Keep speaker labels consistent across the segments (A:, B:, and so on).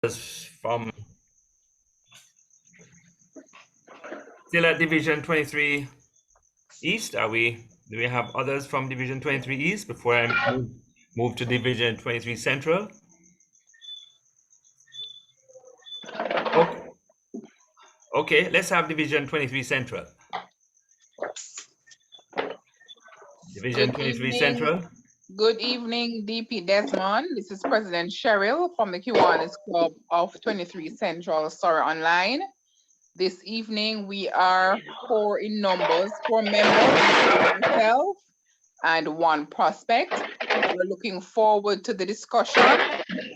A: from still at Division 23 East. Do we have others from Division 23 East before I move to Division 23 Central? Okay. Okay, let's have Division 23 Central. Division 23 Central.
B: Good evening, DP Desmond. This is President Cheryl from the Kiwanis Club of 23 Central Surrey Online. This evening, we are 4 in numbers, 4 members, myself, and 1 prospect. We're looking forward to the discussion.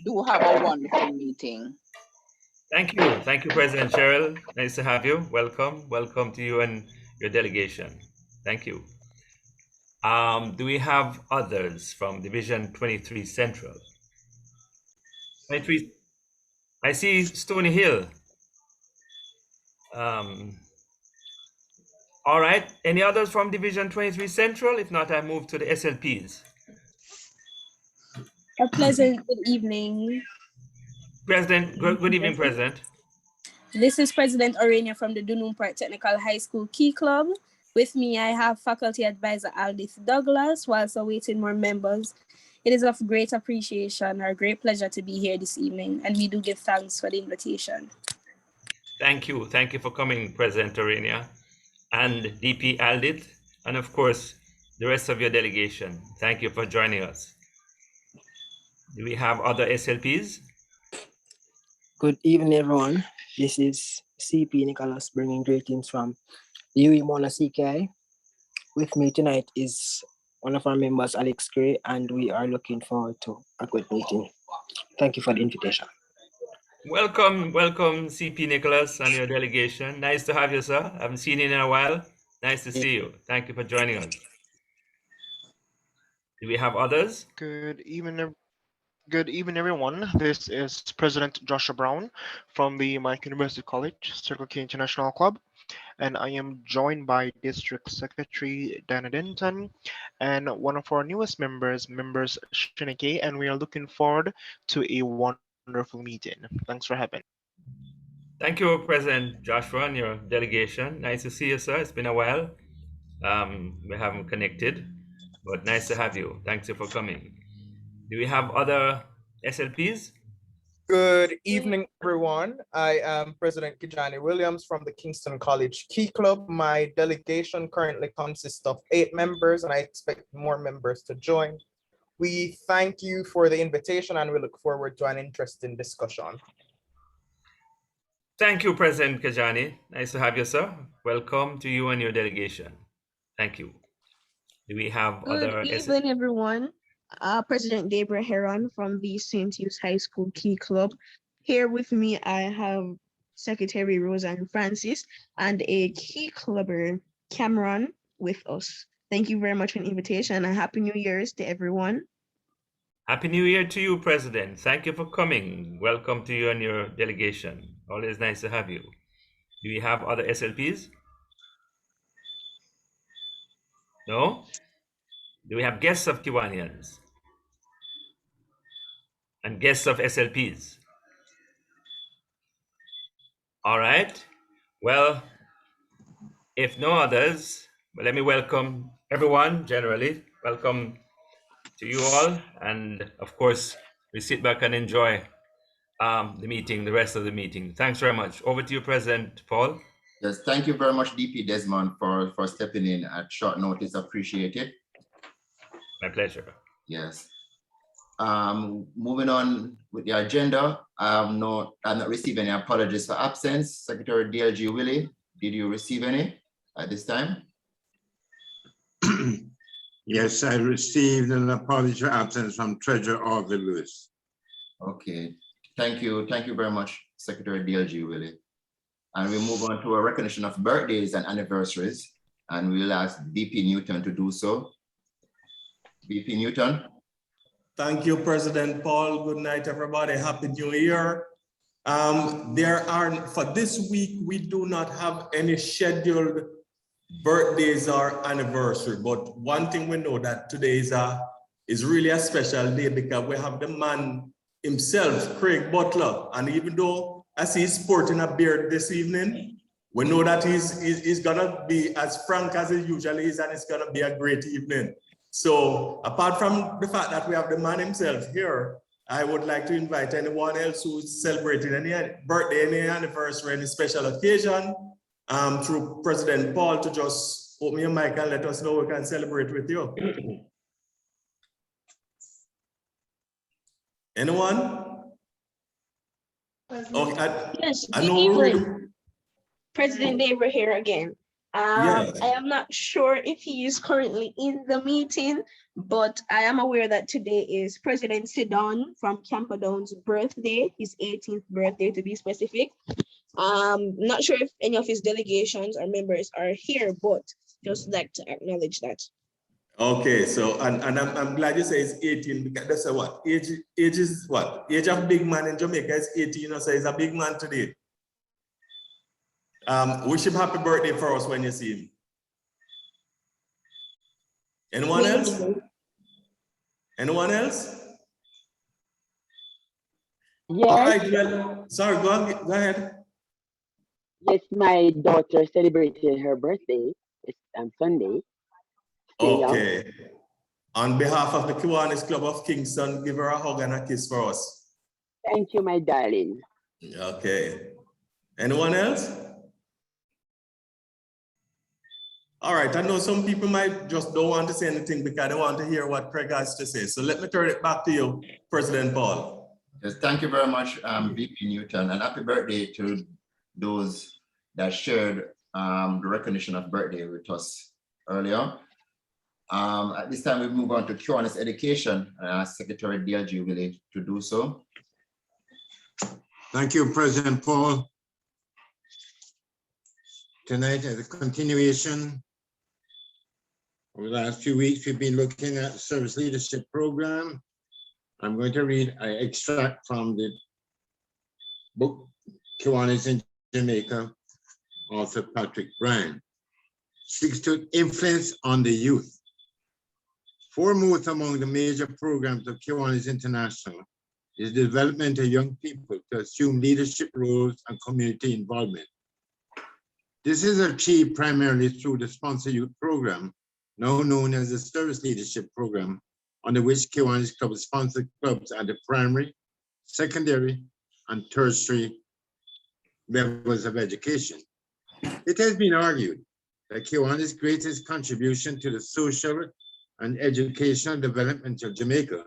B: Do have a wonderful meeting.
A: Thank you. Thank you, President Cheryl. Nice to have you. Welcome. Welcome to you and your delegation. Thank you. Do we have others from Division 23 Central? 23. I see Stony Hill. All right. Any others from Division 23 Central? If not, I move to the SLPs.
C: A pleasant good evening.
A: President, good evening, President.
C: This is President Orania from the Dunum Park Technical High School Key Club. With me, I have Faculty Advisor Aldith Douglas, whilst awaiting more members. It is of great appreciation or great pleasure to be here this evening, and we do give thanks for the invitation.
A: Thank you. Thank you for coming, President Orania, and DP Aldith, and of course, the rest of your delegation. Thank you for joining us. Do we have other SLPs?
D: Good evening, everyone. This is CP Nicholas bringing greetings from UE Mona CK. With me tonight is one of our members, Alex Gray, and we are looking forward to a good meeting. Thank you for the invitation.
A: Welcome, CP Nicholas and your delegation. Nice to have you, sir. I haven't seen you in a while. Nice to see you. Thank you for joining us. Do we have others?
E: Good evening, everyone. This is President Joshua Brown from the Mike University College Circle K International Club, and I am joined by District Secretary Dana Denton and one of our newest members Shinike, and we are looking forward to a wonderful meeting. Thanks for having me.
A: Thank you, President Joshua and your delegation. Nice to see you, sir. It's been a while. We haven't connected, but nice to have you. Thanks for coming. Do we have other SLPs?
F: Good evening, everyone. I am President Kijani Williams from the Kingston College Key Club. My delegation currently consists of 8 members, and I expect more members to join. We thank you for the invitation, and we look forward to an interesting discussion.
A: Thank you, President Kijani. Nice to have you, sir. Welcome to you and your delegation. Thank you. Do we have other?
G: Good evening, everyone. President Deborah Heron from the St. Hughes High School Key Club. Here with me, I have Secretary Roseanne Francis and a Key Clubber, Cameron, with us. Thank you very much for the invitation and Happy New Year's to everyone.
A: Happy New Year to you, President. Thank you for coming. Welcome to you and your delegation. Always nice to have you. Do we have other SLPs? No? Do we have guests of Kiwanians? And guests of SLPs? All right. Well, if no others, let me welcome everyone generally. Welcome to you all. And of course, we sit back and enjoy the meeting, the rest of the meeting. Thanks very much. Over to you, President Paul.
H: Yes, thank you very much, DP Desmond, for stepping in at short notice. Appreciate it.
A: My pleasure.
H: Yes. Moving on with the agenda, I've not received any apologies for absence. Secretary DLG Willie, did you receive any at this time?
I: Yes, I received an apology for absence from Treasurer Aubrey Lewis.
H: Okay, thank you very much, Secretary DLG Willie. And we move on to a recognition of birthdays and anniversaries, and we'll ask BP Newton to do so. BP Newton.
J: Thank you, President Paul. Good night, everybody. Happy New Year. For this week, we do not have any scheduled birthdays or anniversary, but one thing we know that today is really a special day because we have the man himself, Craig Butler. And even though I see he's sporting a beard this evening, we know that he's gonna be as frank as he usually is, and it's gonna be a great evening. So apart from the fact that we have the man himself here, I would like to invite anyone else who's celebrating any birthday, any anniversary, any special occasion, through President Paul, to just open your mic and let us know we can celebrate with you. Anyone? Okay,
G: Yes,
J: I
G: good
J: know we're really,
G: evening. President Debra here again.
J: Yes.
G: I am not sure if he is currently in the meeting, but I am aware that today is President Sidon from Camperdown's birthday, his 18th birthday to be specific. Not sure if any of his delegations or members are here, but just like to acknowledge that.
J: Okay, so and I'm glad you say it's 18 because that's a what? Age is what? Age of big man in Jamaica is 18, so he's a big man today. Wish him happy birthday for us when you see him. Anyone else? Anyone else?
K: Yes.
J: All right, well, sorry, go ahead.
K: Yes, my daughter celebrated her birthday on Sunday.
J: Okay. On behalf of the Kiwanis Club of Kingston, give her a hug and a kiss for us.
K: Thank you, my darling.
J: Okay. Anyone else? All right, I know some people might just don't want to say anything because they want to hear what Craig has to say. So let me turn it back to you, President Paul.
H: Yes, thank you very much, VP Newton, and happy birthday to those that shared the recognition of birthday with us earlier. At this time, we move on to Kiwanis Education, and ask Secretary DLG Willie to do so.
I: Thank you, President Paul. Tonight, as a continuation, over the last few weeks, we've been looking at the service leadership program. I'm going to read an extract from the book, Kiwanis in Jamaica, author Patrick Bryan. Seeks to influence on the youth. Foremost among the major programs of Kiwanis International is the development of young people to assume leadership roles and community involvement. This is achieved primarily through the Sponsor Youth Program, now known as the Service Leadership Program, under which Kiwanis Club sponsor clubs at the primary, secondary, and tertiary levels of education. It has been argued that Kiwanis' greatest contribution to the social and educational development of Jamaica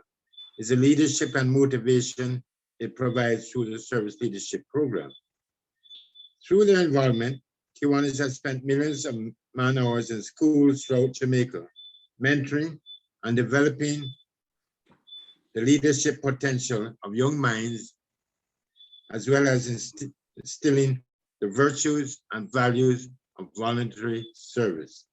I: is the leadership and motivation it provides through the Service Leadership Program. Through their involvement, Kiwanis has spent millions of man-hours in schools throughout Jamaica, mentoring and developing the leadership potential of young minds, as well as instilling the virtues and values of voluntary service.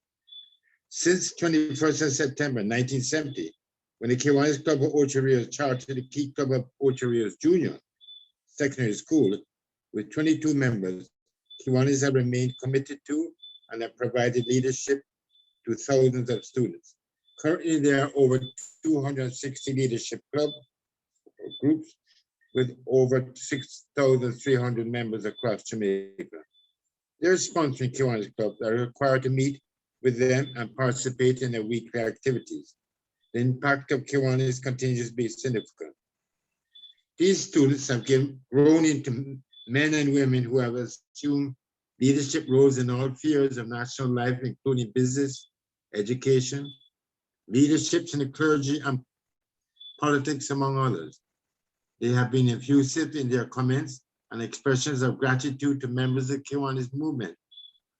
I: Since 21st of September 1970, when the Kiwanis Club of Ocho Rios chartered the Key Club of Ocho Rios Junior Secondary School with 22 members, Kiwanis have remained committed to and have provided leadership to thousands of students. Currently, there are over 260 leadership club groups with over 6,300 members across Jamaica. They're sponsoring Kiwanis clubs that are required to meet with them and participate in their weekly activities. The impact of Kiwanis continues to be significant. These students have grown into men and women who have assumed leadership roles in all spheres of national life, including business, education, leaderships in the clergy, and politics, among others. They have been effusive in their comments and expressions of gratitude to members of Kiwanis movement,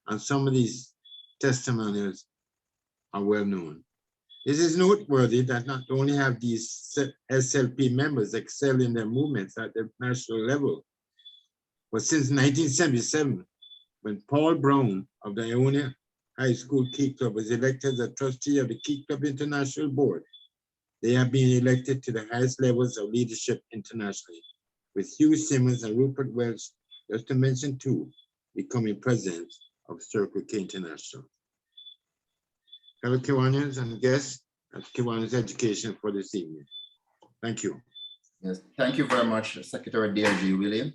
I: and some of these testimonials are well known. It is noteworthy that not only have these SLP members excelled in their movements at the national level, but since 1977, when Paul Brown of the Ionia High School Key Club was elected as a trustee of the Key Club International Board, they have been elected to the highest levels of leadership internationally, with Hugh Simmons and Rupert Welch, just to mention two, becoming presidents of Circle K International. Fellow Kiwanians and guests of Kiwanis Education for this evening. Thank you.
H: Yes, thank you very much, Secretary DLG William.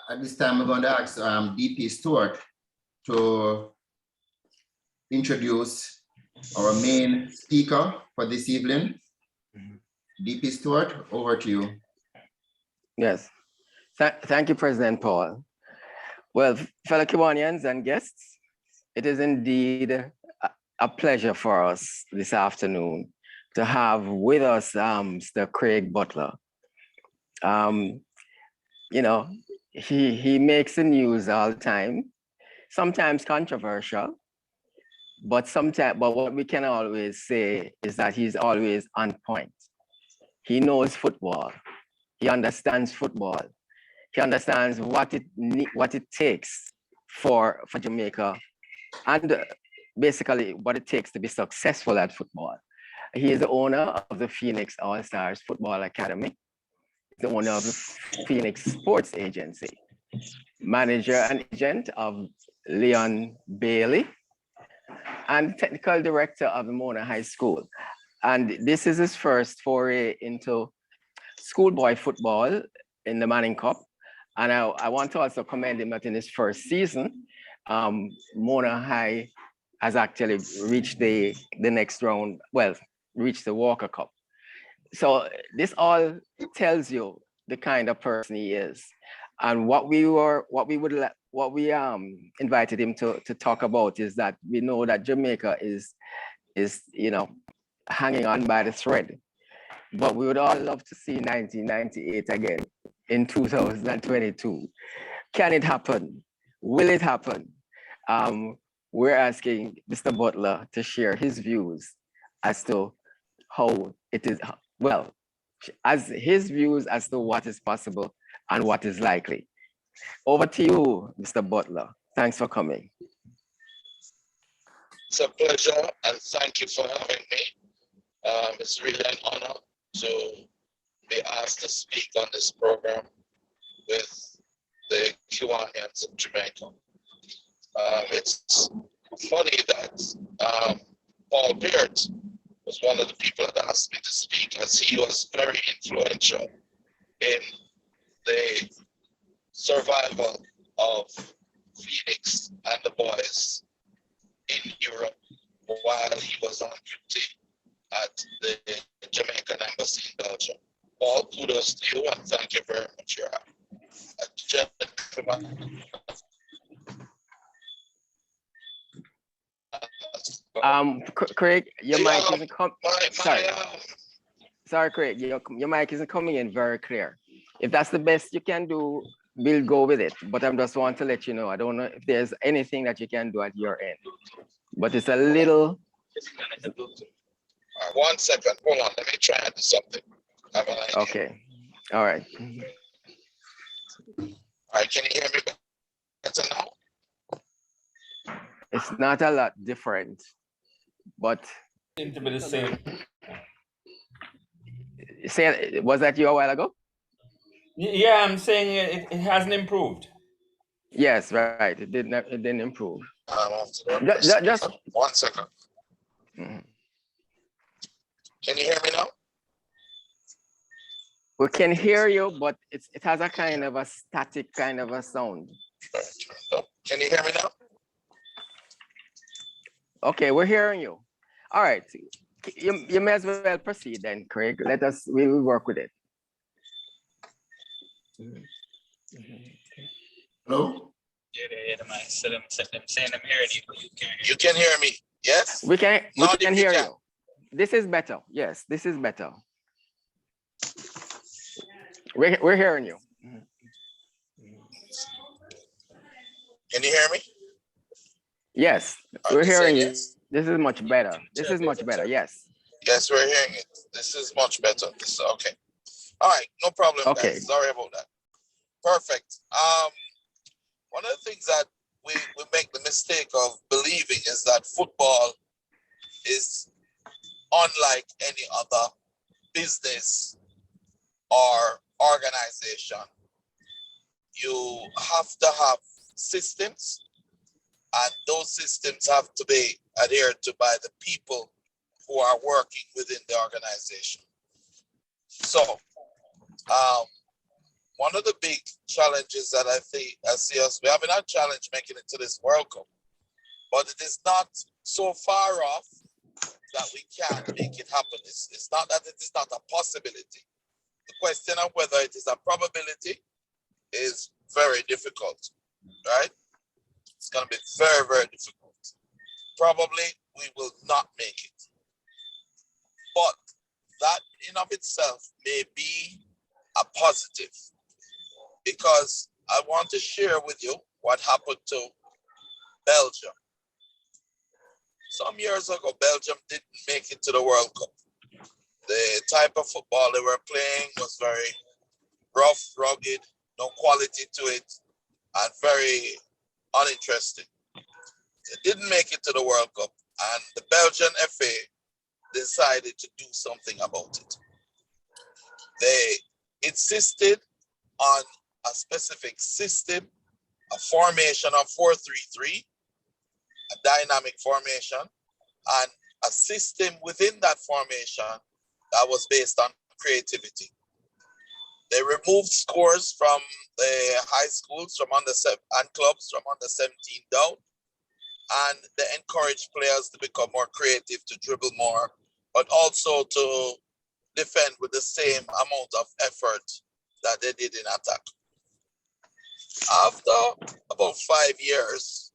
H: At this time, we're going to ask DP Stewart to introduce our main speaker for this evening. DP Stewart, over to you.
L: Yes, thank you, President Paul. Well, fellow Kiwanians and guests, it is indeed a pleasure for us this afternoon to have with us Mr. Craig Butler. You know, he makes the news all the time, sometimes controversial, but what we can always say is that he's always on point. He knows football. He understands football. He understands what it takes for Jamaica, and basically what it takes to be successful at football. He is the owner of the Phoenix All-Stars Football Academy, the owner of the Phoenix Sports Agency, manager and agent of Leon Bailey, and technical director of the Mona High School. And this is his first foray into schoolboy football in the Manning Cup. And I want to also commend him that in his first season, Mona High has actually reached the next round, well, reached the Walker Cup. So this all tells you the kind of person he is. And what we invited him to talk about is that we know that Jamaica is hanging on by the thread. But we would all love to see 1998 again in 2022. Can it happen? Will it happen? We're asking Mr. Butler to share his views as to how it is, well, as his views as to what is possible and what is likely. Over to you, Mr. Butler. Thanks for coming.
M: It's a pleasure, and thank you for having me. It's really an honor to be asked to speak on this program with the Kiwanians of Jamaica. It's funny that Paul Beard was one of the people that asked me to speak, as he was very influential in the survival of Phoenix and the Boyz in Europe while he was on duty at the Jamaican Embassy in Belgium. Paul, kudos to you, and thank you very much. You're a gentleman.
L: Craig, your mic isn't coming. Sorry, Craig, your mic isn't coming in very clear. If that's the best you can do, we'll go with it. But I just want to let you know, I don't know if there's anything that you can do at your end. But it's a little.
M: One second, hold on. Let me try and do something.
L: Okay. All right.
M: All right, can you hear me better now?
L: It's not a lot different, but
A: Seems to be the same.
L: Was that you a while ago?
A: Yeah, I'm saying it hasn't improved.
L: Yes, right. It didn't improve.
M: Just 1 second. Can you hear me now?
L: We can hear you, but it has a kind of a static kind of a sound.
M: Can you hear me now?
L: Okay, we're hearing you. All right. You may as well proceed then, Craig. We will work with it.
H: Hello?
M: You can hear me, yes?
L: We can hear you. This is better. Yes, this is better. We're hearing you.
M: Can you hear me?
L: Yes, we're hearing you. This is much better. This is much better. Yes.
M: Yes, we're hearing it. This is much better. Okay. All right, no problem.
L: Okay.
M: Guys. Sorry about that. Perfect. One of the things that we make the mistake of believing is that football is unlike any other business or organization. You have to have systems, and those systems have to be adhered to by the people who are working within the organization. So, one of the big challenges that I see us, we having a challenge making it to this World Cup, but it is not so far off that we can't make it happen. It's not that it is not a possibility. The question of whether it is a probability is very difficult, right? It's going to be very, very difficult. Probably we will not make it. But that in of itself may be a positive, because I want to share with you what happened to Belgium. Some years ago, Belgium didn't make it to the World Cup. The type of football they were playing was very rough, rugged, no quality to it, and very uninteresting. They didn't make it to the World Cup, and the Belgian FA decided to do something about it. They insisted on a specific system, a formation of 4-3-3, a dynamic formation, and a system within that formation that was based on creativity. They removed scores from the high schools from and clubs from under 17 down, and they encouraged players to become more creative, to dribble more, but also to defend with the same amount of effort that they did in attack. After about 5 years,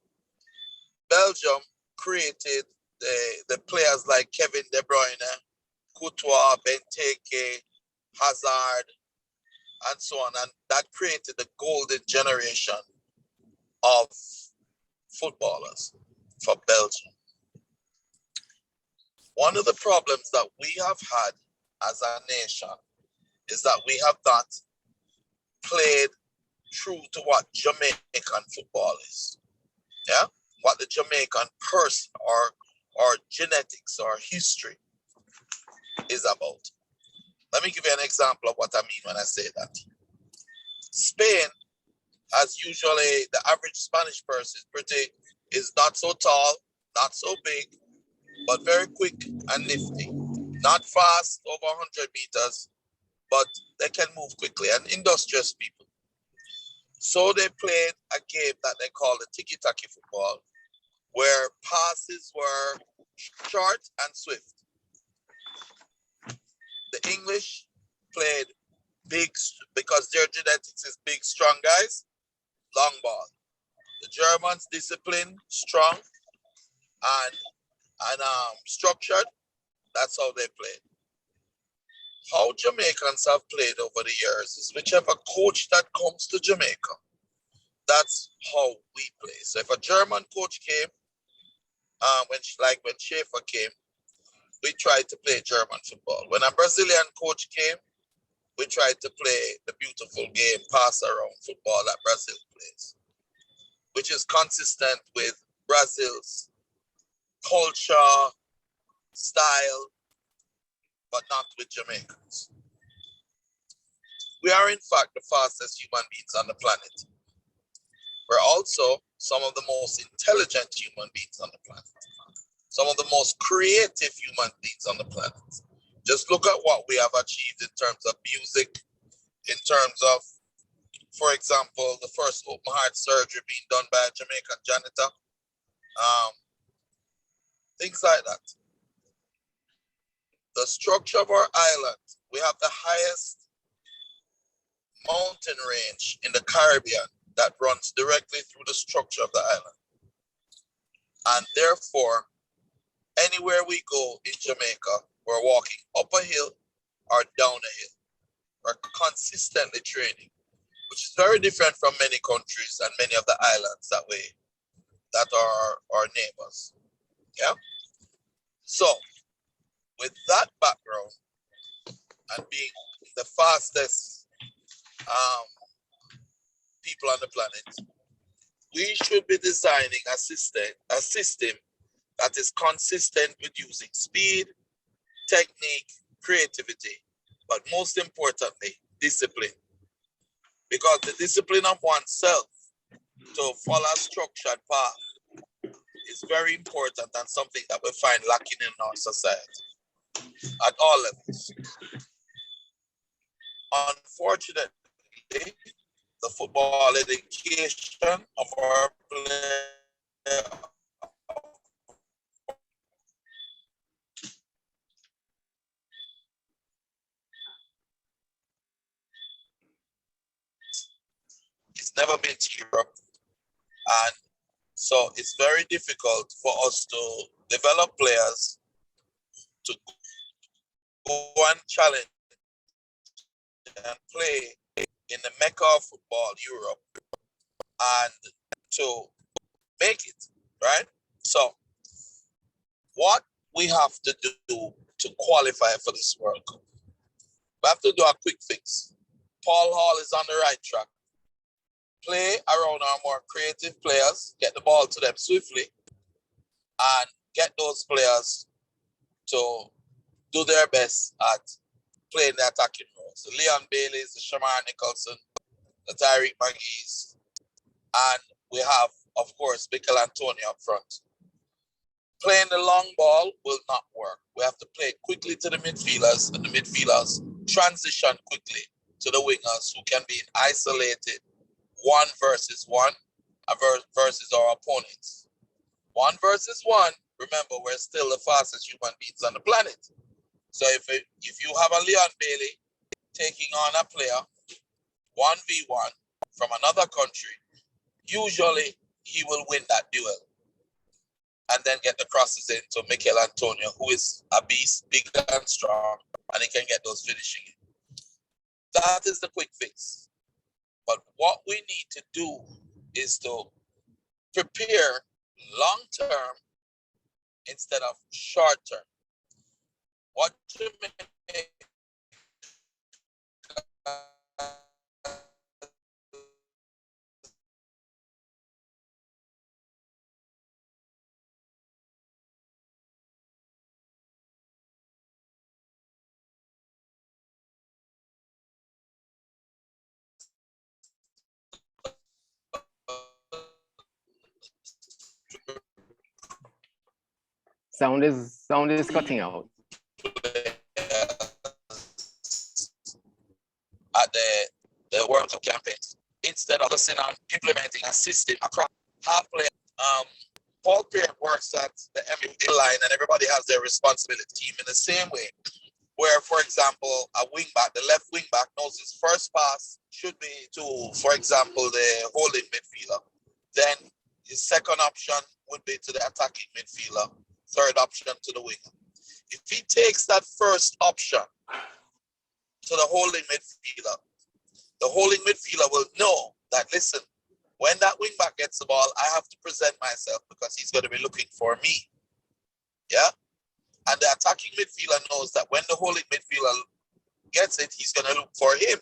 M: Belgium created the players like Kevin De Bruyne, Courtois, Benteke, Hazard, and so on. And that created the golden generation of footballers for Belgium. One of the problems that we have had as a nation is that we have not played true to what Jamaican football is. Yeah? What the Jamaican person or genetics or history is about. Let me give you an example of what I mean when I say that. Spain, as usually the average Spanish person is not so tall, not so big, but very quick and nifty. Not fast, over 100 meters, but they can move quickly, and industrious people. So they played a game that they call the tiki-taki football, where passes were short and swift. The English played big, because their genetics is big, strong guys, long ball. The Germans disciplined, strong, and structured. That's how they played. How Jamaicans have played over the years is whichever coach that comes to Jamaica, that's how we play. So if a German coach came, when Schaefer came, we tried to play German football. When a Brazilian coach came, we tried to play the beautiful game, pass around football that Brazil plays, which is consistent with Brazil's culture, style, but not with Jamaicans. We are, in fact, the fastest human beings on the planet. We're also some of the most intelligent human beings on the planet. Some of the most creative human beings on the planet. Just look at what we have achieved in terms of music, in terms of, for example, the first open heart surgery being done by a Jamaican janitor. Things like that. The structure of our island, we have the highest mountain range in the Caribbean that runs directly through the structure of the island. And therefore, anywhere we go in Jamaica, we're walking up a hill or down a hill. We're consistently training, which is very different from many countries and many of the islands that are our neighbors. Yeah? So, with that background and being the fastest people on the planet, we should be designing a system that is consistent with using speed, technique, creativity, but most importantly, discipline. Because the discipline of oneself to follow a structured path is very important and something that we find lacking in our society. at all levels. Unfortunately, the football education of our players it's never been to Europe, and so it's very difficult for us to develop players to go and challenge and play in the Mecca of football, Europe, and to make it, right? So what we have to do to qualify for this World Cup, we have to do a quick fix. Paul Hall is on the right track. Play around our more creative players, get the ball to them swiftly, and get those players to do their best at playing the attacking roles. The Leon Bailey's, the Shamar Nicholson, the Tyreek McGee's, and we have, of course, Mikel Antonio up front. Playing the long ball will not work. We have to play quickly to the midfielders, and the midfielders transition quickly to the wingers who can be in isolated 1-versus-1 versus our opponents. 1 versus 1, remember, we're still the fastest human beings on the planet. So if you have a Leon Bailey taking on a player 1v1 from another country, usually he will win that duel and then get the crosses into Mikel Antonio, who is a beast, big and strong, and he can get those finishing in. That is the quick fix. But what we need to do is to prepare long-term instead of short-term. What Jamaica
L: Sound is cutting out.
M: At the World Cup campaigns, instead of focusing on implementing a system across half player. Paul Pierre works at the MU line, and everybody has their responsibility team in the same way. Where, for example, a wing back, the left wing back knows his first pass should be to, for example, the holding midfielder. Then his second option would be to the attacking midfielder. Third option to the winger. If he takes that first option to the holding midfielder will know that, listen, when that wing back gets the ball, I have to present myself because he's going to be looking for me. Yeah? And the attacking midfielder knows that when the holding midfielder gets it, he's going to look for him.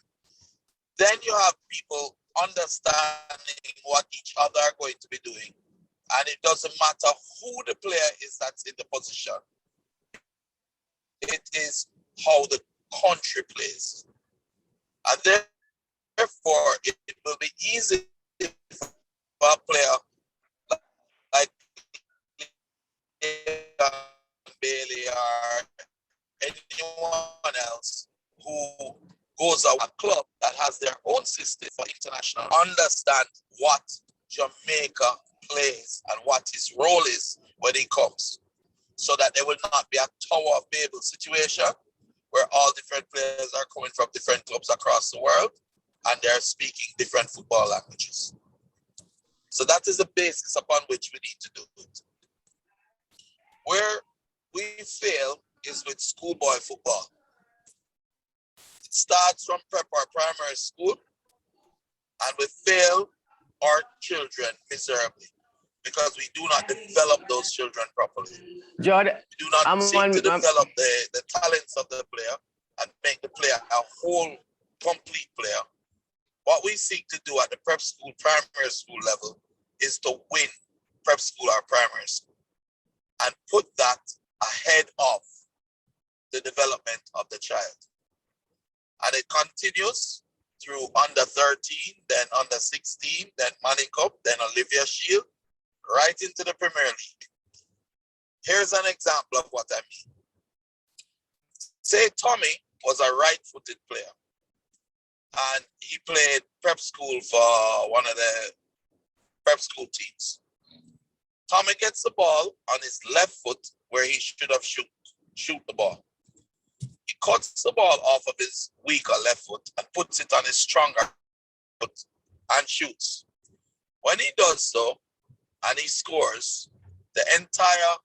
M: Then you have people understanding what each other are going to be doing. And it doesn't matter who the player is that's in the position. It is how the country plays. And therefore, it will be easy for a player like Bailey or anyone else who goes out a club that has their own system for international, understand what Jamaica plays and what his role is when he comes, so that there will not be a Tower of Babel situation where all different players are coming from different clubs across the world and they're speaking different football languages. So that is the basis upon which we need to do it. Where we fail is with schoolboy football. It starts from prep or primary school, and we fail our children miserably because we do not develop those children properly.
L: Jod,
M: we do not seek to develop the talents of the player and make the player a whole, complete player. What we seek to do at the prep school, primary school level is to win prep school or primary school and put that ahead of the development of the child. And it continues through under 13, then under 16, then Manning Cup, then Olivia Shield, right into the Premier League. Here's an example of what I mean. Say Tommy was a right-footed player and he played prep school for one of the prep school teams. Tommy gets the ball on his left foot where he should have shoot the ball. He cuts the ball off of his weaker left foot and puts it on his stronger foot and shoots. When he does so and he scores, the entire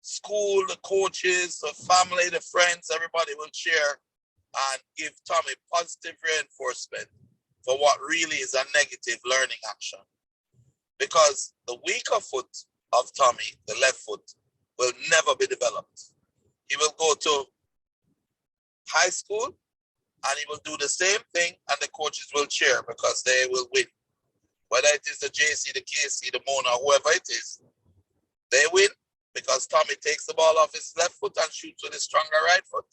M: school, the coaches, the family, the friends, everybody will cheer and give Tommy positive reinforcement for what really is a negative learning action. Because the weaker foot of Tommy, the left foot, will never be developed. He will go to high school and he will do the same thing and the coaches will cheer because they will win. Whether it is the JC, the KC, the Mona, whoever it is, they win because Tommy takes the ball off his left foot and shoots with his stronger right foot.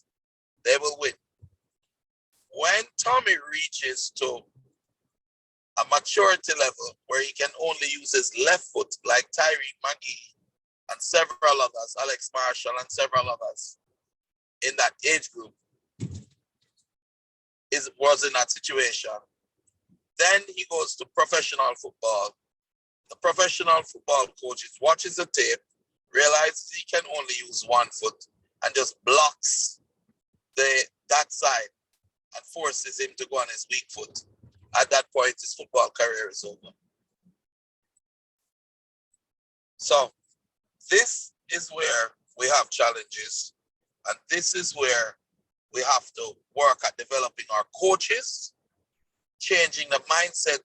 M: They will win. When Tommy reaches to a maturity level where he can only use his left foot, like Tyree McGee and several others, Alex Marshall and several others in that age group, was in that situation. Then he goes to professional football. The professional football coach watches the tape, realizes he can only use one foot and just blocks that side and forces him to go on his weak foot. At that point, his football career is over. So this is where we have challenges, and this is where we have to work at developing our coaches, changing the mindset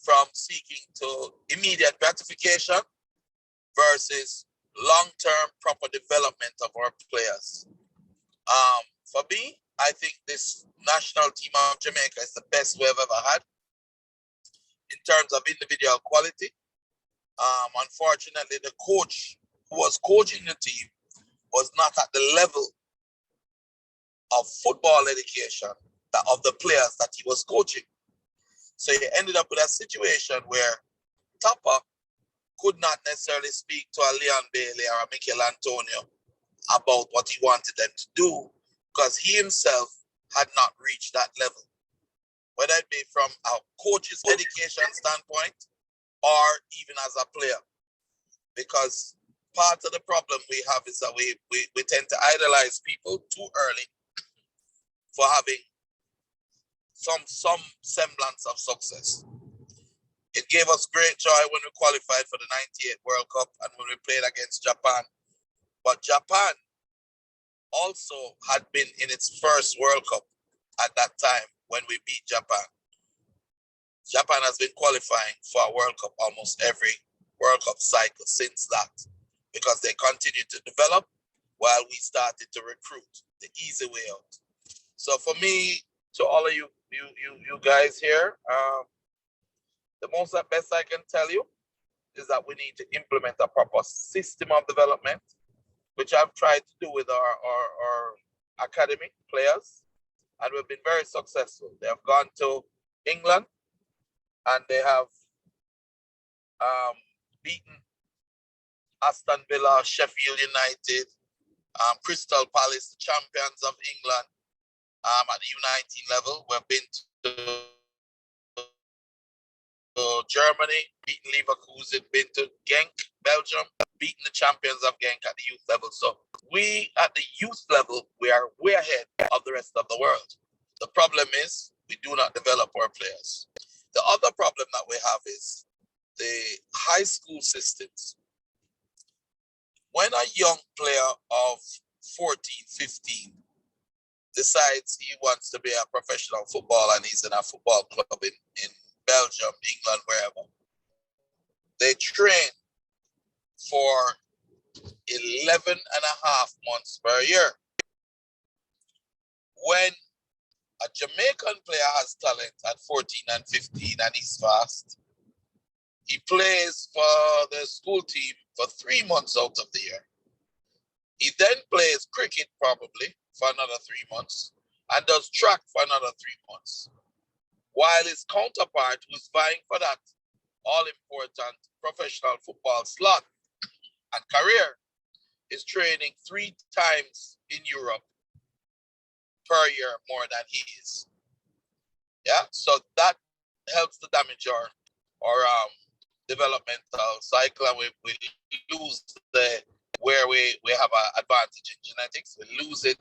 M: from seeking to immediate gratification versus long-term proper development of our players. For me, I think this national team of Jamaica is the best we've ever had in terms of individual quality. Unfortunately, the coach who was coaching the team was not at the level of football education of the players that he was coaching. So he ended up with a situation where Tapa could not necessarily speak to a Leon Bailey or a Mikel Antonio about what he wanted them to do because he himself had not reached that level, whether it be from a coach's education standpoint or even as a player. Because part of the problem we have is that we tend to idolize people too early for having some semblance of success. It gave us great joy when we qualified for the 98 World Cup and when we played against Japan. But Japan also had been in its first World Cup at that time when we beat Japan. Japan has been qualifying for a World Cup almost every World Cup cycle since that because they continued to develop while we started to recruit the easy way out. So for me, to all of you guys here, the best I can tell you is that we need to implement a proper system of development, which I've tried to do with our academy players, and we've been very successful. They have gone to England and they have beaten Aston Villa, Sheffield United, Crystal Palace, the champions of England at the U19 level. We've been to Germany, beaten Leverkusen, been to Genk, Belgium, beaten the champions of Genk at the youth level. So we at the youth level, we are way ahead of the rest of the world. The problem is we do not develop our players. The other problem that we have is the high school systems. When a young player of 14, 15 decides he wants to be a professional footballer and he's in a football club in Belgium, England, wherever, they train for 11 and a half months per year. When a Jamaican player has talent at 14 and 15 and he's fast, he plays for the school team for 3 months out of the year. He then plays cricket probably for another 3 months and does track for another 3 months. While his counterpart who's vying for that all-important professional football slot and career is training 3 times in Europe per year more than he is. Yeah, so that helps to damage our developmental cycle, and we lose the where we have an advantage in genetics. We lose it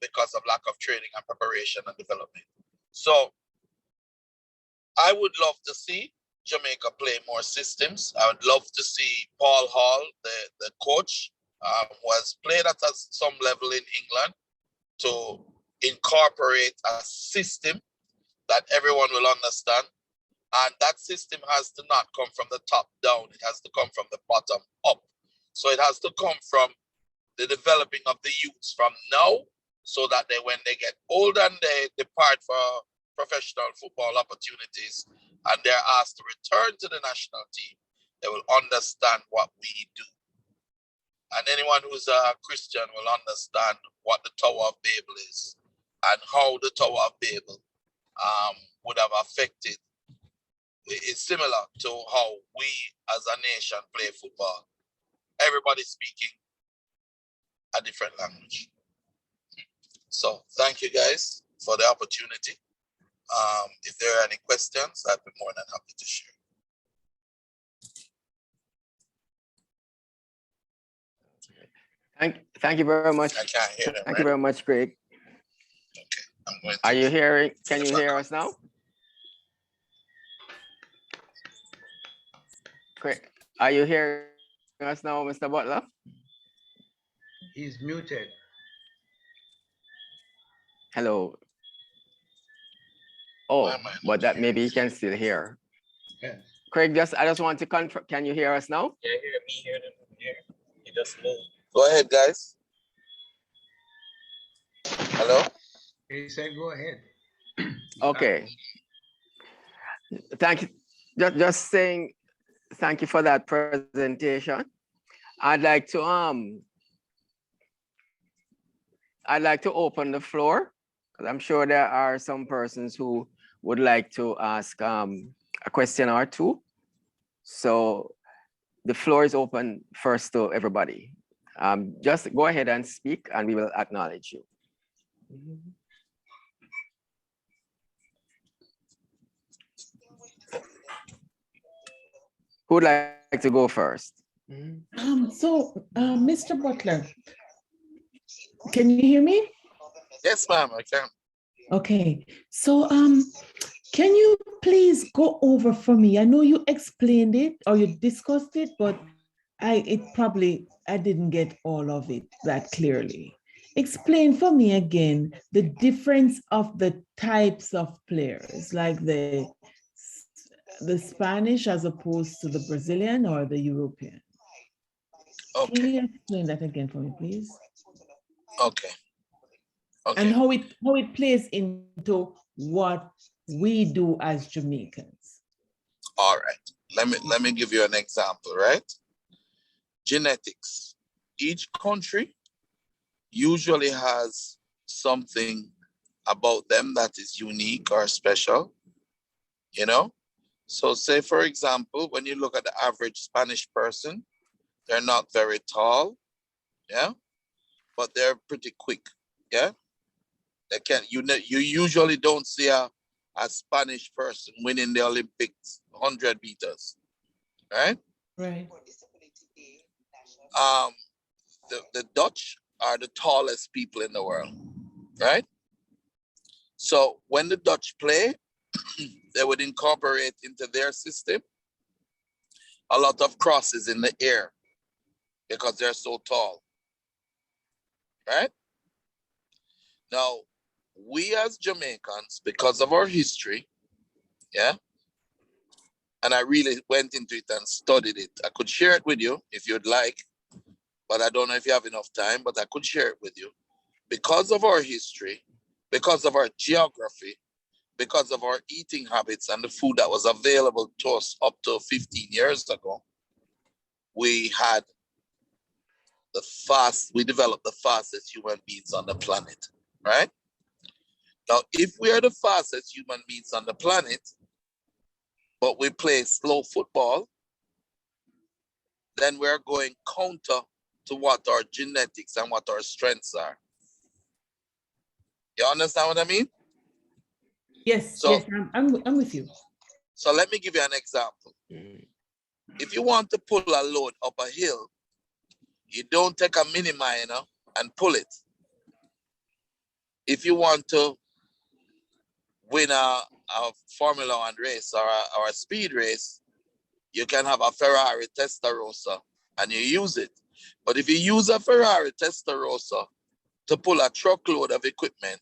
M: because of lack of training and preparation and development. So I would love to see Jamaica play more systems. I would love to see Paul Hall, the coach, who has played at some level in England, to incorporate a system that everyone will understand. And that system has to not come from the top down. It has to come from the bottom up. So it has to come from the developing of the youths from now, so that when they get older and they depart for professional football opportunities and they're asked to return to the national team, they will understand what we do. And anyone who's a Christian will understand what the Tower of Babel is and how the Tower of Babel would have affected. It's similar to how we as a nation play football. Everybody speaking a different language. So thank you guys for the opportunity. If there are any questions, I'd be more than happy to share.
L: Thank you very much.
M: I can't hear them.
L: Thank you very much, Craig.
M: I'm going
L: Are you hearing? Can you hear us now? Craig, are you hearing us now, Mr. Butler?
N: He's muted.
L: Hello. Oh, but that maybe he can still hear.
N: Yes.
L: Craig, I just want to confirm. Can you hear us now?
M: Yeah, hear them here. You just move. Go ahead, guys. Hello?
N: He said, go ahead.
L: Okay. Thank you. Just saying thank you for that presentation. I'd like to open the floor, because I'm sure there are some persons who would like to ask a question or two. So the floor is open first to everybody. Just go ahead and speak and we will acknowledge you. Who would like to go first?
O: Mr. Butler, can you hear me?
M: Yes, ma'am, I can.
O: Okay, so can you please go over for me? I know you explained it or you discussed it, but I didn't get all of it that clearly. Explain for me again the difference of the types of players, like the Spanish as opposed to the Brazilian or the European.
M: Okay.
O: Can you explain that again for me, please?
M: Okay. Okay.
O: And how it plays into what we do as Jamaicans.
M: All right. Let me give you an example, right? Genetics. Each country usually has something about them that is unique or special, you know? So say, for example, when you look at the average Spanish person, they're not very tall, yeah? But they're pretty quick, yeah? They you usually don't see a Spanish person winning the Olympics 100 meters, right?
O: Right.
M: The Dutch are the tallest people in the world, right? So when the Dutch play, they would incorporate into their system a lot of crosses in the air because they're so tall, right? Now, we as Jamaicans, because of our history, yeah, and I really went into it and studied it. I could share it with you if you'd like, but I don't know if you have enough time, but I could share it with you. Because of our history, because of our geography, because of our eating habits and the food that was available to us up to 15 years ago, we developed the fastest human beings on the planet, right? Now, if we are the fastest human beings on the planet, but we play slow football, then we're going counter to what our genetics and what our strengths are. You understand what I mean?
O: Yes,
M: So,
O: yes, I'm with you.
M: so let me give you an example. If you want to pull a load up a hill, you don't take a mini miner and pull it. If you want to win a Formula One race or a speed race, you can have a Ferrari Testarossa and you use it. But if you use a Ferrari Testarossa to pull a truckload of equipment,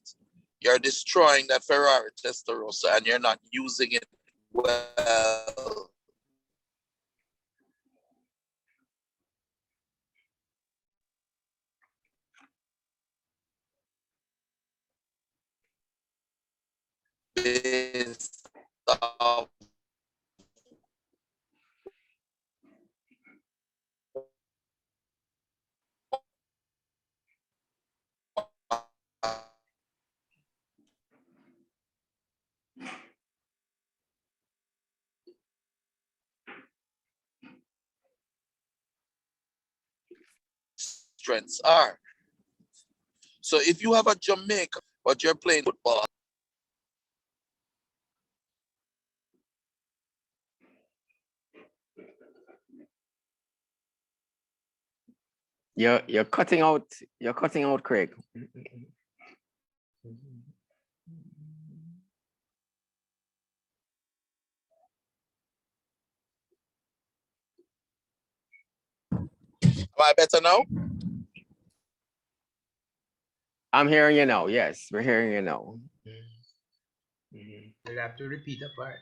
M: you're destroying that Ferrari Testarossa and you're not using it well. Based off strengths are. So if you have a Jamaica, but you're playing football,
L: You're cutting out. You're cutting out, Craig.
M: am I better now?
L: I'm hearing you now. Yes, we're hearing you now.
N: We'll have to repeat a part.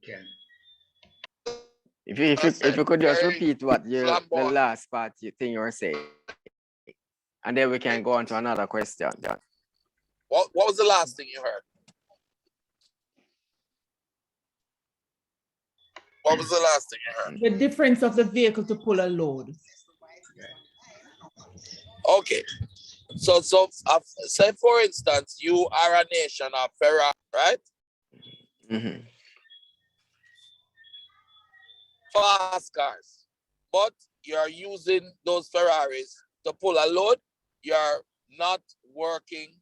N: Can.
L: If you could just repeat what the last part you think you were saying, and then we can go on to another question.
M: What was the last thing you heard? What was the last thing you heard?
O: The difference of the vehicle to pull a load.
M: Okay. So say for instance, you are a nation of Ferrari, right?
L: Mm-hmm.
M: Fast cars. But you're using those Ferraris to pull a load. You're not working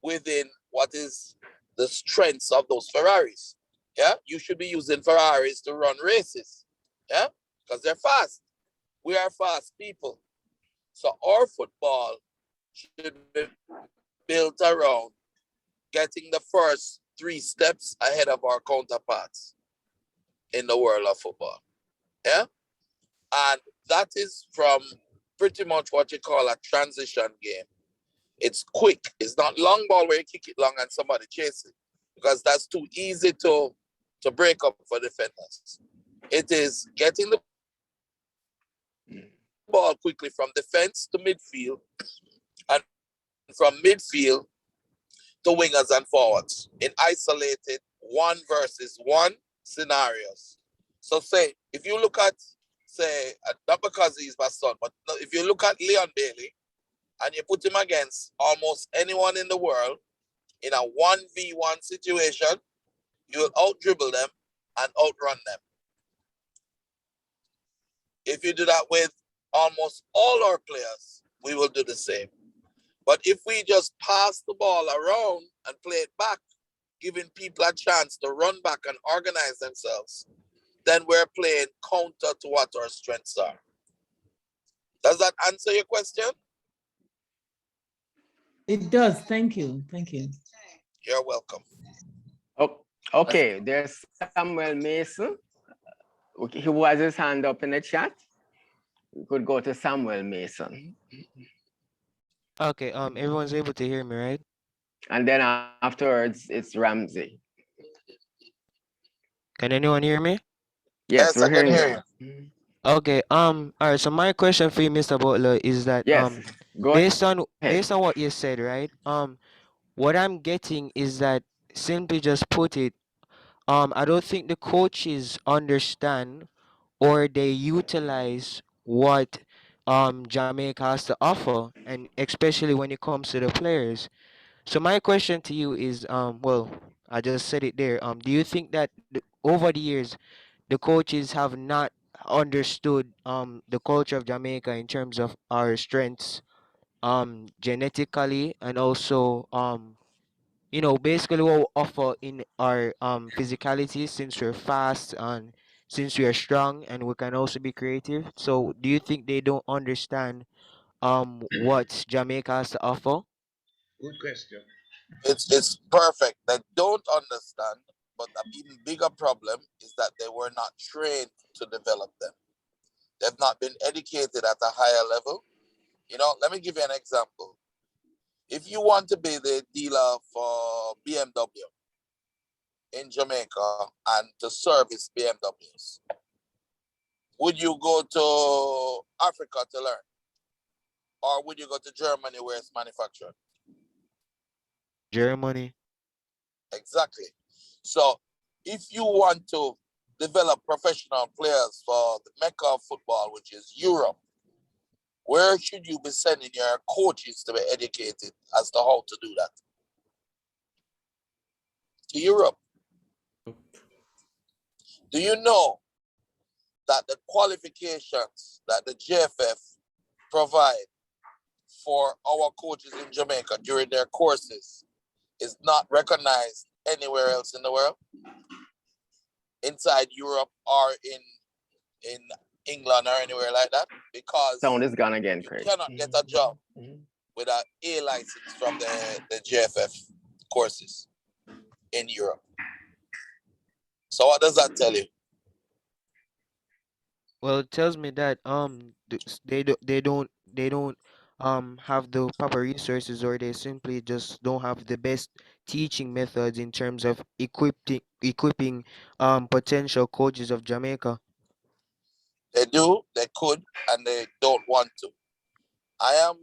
M: within what is the strengths of those Ferraris. Yeah, you should be using Ferraris to run races. Yeah, because they're fast. We are fast people. So our football should be built around getting the first 3 steps ahead of our counterparts in the world of football. Yeah, and that is from pretty much what you call a transition game. It's quick. It's not long ball where you kick it long and somebody chase it, because that's too easy to break up for defenders. It is getting the ball quickly from defense to midfield and from midfield to wingers and forwards in isolated 1-versus-1 scenarios. So say, if you look at, say, not because he's my son, but if you look at Leon Bailey and you put him against almost anyone in the world in a 1v1 situation, you will out-dribble them and outrun them. If you do that with almost all our players, we will do the same. But if we just pass the ball around and play it back, giving people a chance to run back and organize themselves, then we're playing counter to what our strengths are. Does that answer your question?
O: It does. Thank you. Thank you.
M: You're welcome.
L: Oh, okay, there's Samuel Mason. Okay, he has his hand up in the chat. We could go to Samuel Mason.
P: Okay, everyone's able to hear me, right?
L: And then afterwards, it's Ramsey.
P: Can anyone hear me?
L: Yes, we're hearing you.
P: Okay, all right, so my question for you, Mr. Butler, is that
L: Yes, go
P: based on
L: ahead.
P: what you said, right? What I'm getting is that, simply just put it, I don't think the coaches understand or they utilize what Jamaica has to offer, and especially when it comes to the players. So my question to you is, well, I just said it there. Do you think that over the years, the coaches have not understood the culture of Jamaica in terms of our strengths, genetically, and also basically what we offer in our physicality, since we're fast and since we are strong and we can also be creative. So do you think they don't understand what Jamaica has to offer?
N: Good question.
M: It's perfect. They don't understand, but an even bigger problem is that they were not trained to develop them. They've not been educated at a higher level. Let me give you an example. If you want to be the dealer for BMW in Jamaica and to service BMWs, would you go to Africa to learn? Or would you go to Germany where it's manufactured?
P: Germany.
M: Exactly. So if you want to develop professional players for the mecca of football, which is Europe, where should you be sending your coaches to be educated as to how to do that? To Europe. Do you know that the qualifications that the JFF provide for our coaches in Jamaica during their courses is not recognized anywhere else in the world, inside Europe or in England or anywhere like that? Because
L: Sound is gone again,
M: you
L: Craig.
M: cannot get a job with an A license from the JFF courses in Europe. So what does that tell you?
P: Well, it tells me that they don't have the proper resources, or they simply just don't have the best teaching methods in terms of equipping potential coaches of Jamaica.
M: They do, they could, and they don't want to. I am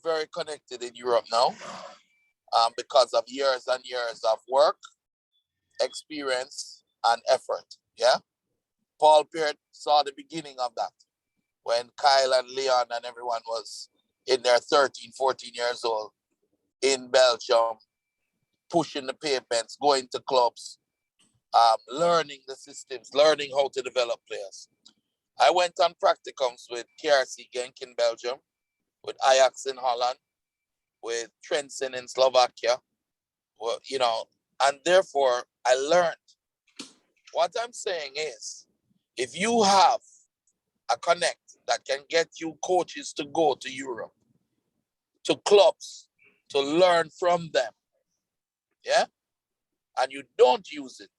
M: very connected in Europe now, because of years and years of work, experience, and effort. Yeah. Paul Peart saw the beginning of that when Kyle and Leon and everyone was in their 13, 14 years old in Belgium, pushing the pavements, going to clubs, learning the systems, learning how to develop players. I went on practicums with KRC Genk in Belgium, with Ajax in Holland, with Trenčín in Slovakia, and therefore I learned. What I'm saying is, if you have a connect that can get you coaches to go to Europe, to clubs, to learn from them, yeah, and you don't use it,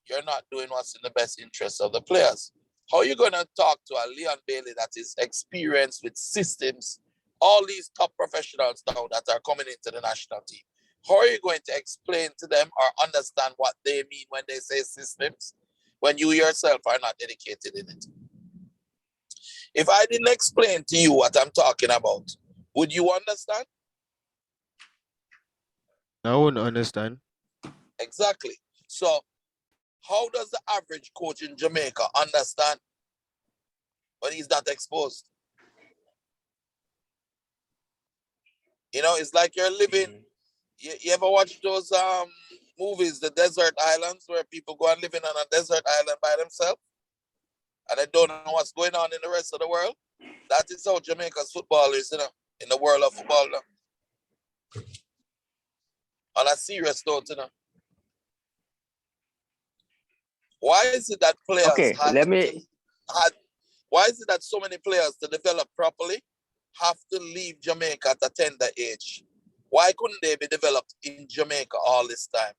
M: you're not doing what's in the best interest of the players. How are you going to talk to a Leon Bailey that is experienced with systems, all these top professionals now that are coming into the national team? How are you going to explain to them or understand what they mean when they say systems, when you yourself are not educated in it? If I didn't explain to you what I'm talking about, would you understand?
P: I wouldn't understand.
M: Exactly. So how does the average coach in Jamaica understand when he's not exposed? It's like you're living, you ever watch those movies, the desert islands, where people go and living on a desert island by themselves and they don't know what's going on in the rest of the world? That is how Jamaica's football is, in the world of football now. On a serious note, why is it that players
L: Okay, let me.
M: why is it that so many players to develop properly have to leave Jamaica at a tender age? Why couldn't they be developed in Jamaica all this time?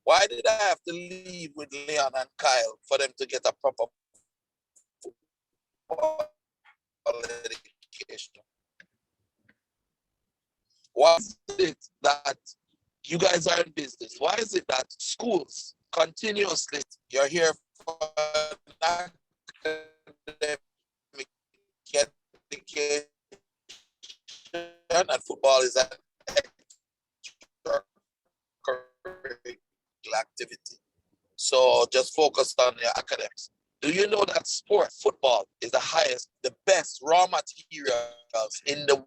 M: Why did I have to leave with Leon and Kyle for them to get a proper education? Why is it that you guys are in business? Why is it that schools continuously, you're here for an academic education and football is an extracurricular activity? So just focus on your academics. Do you know that football is the highest, the best raw materials in the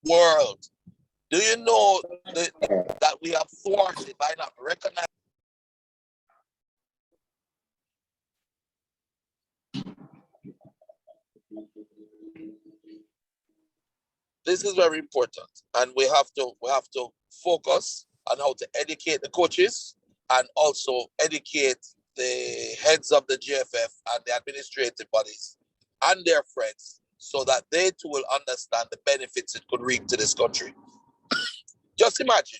M: world? Do you know that we are thwarted by not recognizing? This is very important, and we have to focus on how to educate the coaches and also educate the heads of the GFF and the administrative bodies and their friends so that they too will understand the benefits it could reap to this country. Just imagine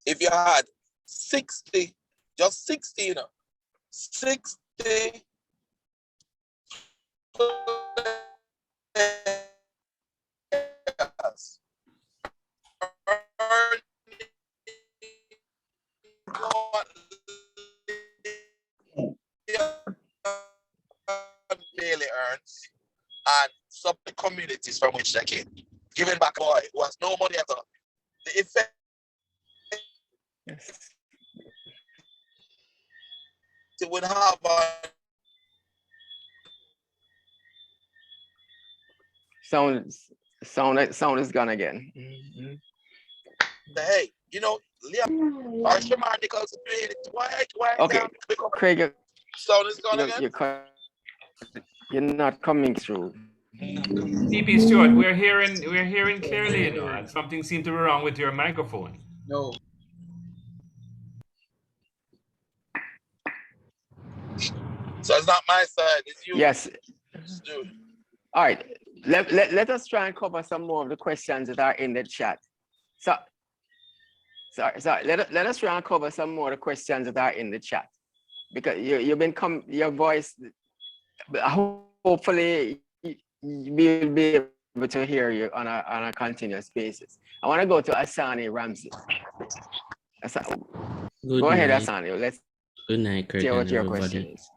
M: if you had 60, just 60, 60 players Bailey earns and some of the communities from which they came. Giving back a boy who has no money at all. The effect it would have on
L: Sound is gone again.
M: hey, Liam, or Shamar Nichols, why
L: Okay, Craig,
M: sound is gone again?
L: you're not coming through.
A: DP Stewart, we're hearing clearly, and something seemed to be wrong with your microphone.
N: No.
M: So it's not my side, it's you.
L: Yes.
M: Dude.
L: All right. Let us try and cover some more of the questions that are in the chat. Sorry. Let us try and cover some more of the questions that are in the chat. Because your voice, hopefully we'll be able to hear you on a continuous basis. I want to go to Asani Ramsey. Go ahead, Asani. Let's
Q: Good night, Craig,
L: hear what
Q: and
L: your
Q: everybody.
L: question is.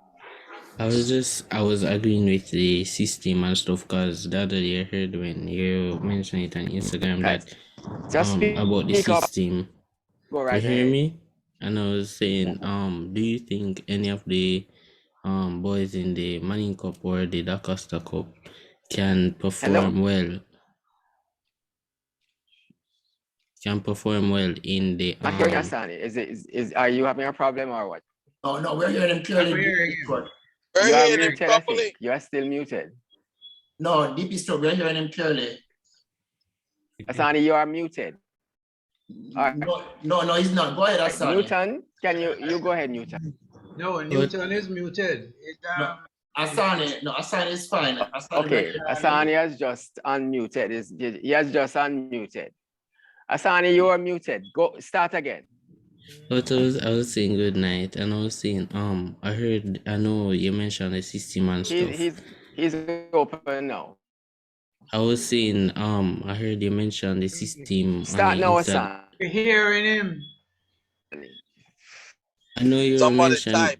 Q: I was agreeing with the system and stuff because the other day I heard when you mentioned it on Instagram that
L: Just
Q: about the
L: speak up.
Q: system.
L: Go
Q: You
L: right
Q: hear
L: ahead.
Q: me? And I was saying, do you think any of the boys in the Manning Cup or the Da Costa Cup can perform well? Can perform well in the
L: Not hearing Asani. Are you having a problem or what?
H: Oh no, we're hearing him clearly.
L: You are muted, I think. You are still muted.
H: No, DP Stroke, we're hearing him clearly.
L: Asani, you are muted. All right.
H: No, he's not. Go ahead, Asani.
L: Newton, can you go ahead, Newton?
N: No, Newton is muted.
H: Asani is fine.
L: Okay, Asani has just unmuted. He has just unmuted. Asani, you are muted. Go start again.
Q: But I was saying good night, and I was saying I know you mentioned the system and stuff.
L: He's open now.
Q: I was saying I heard you mention the system.
L: Start now, Asani.
N: You're hearing him.
Q: I know you mentioned.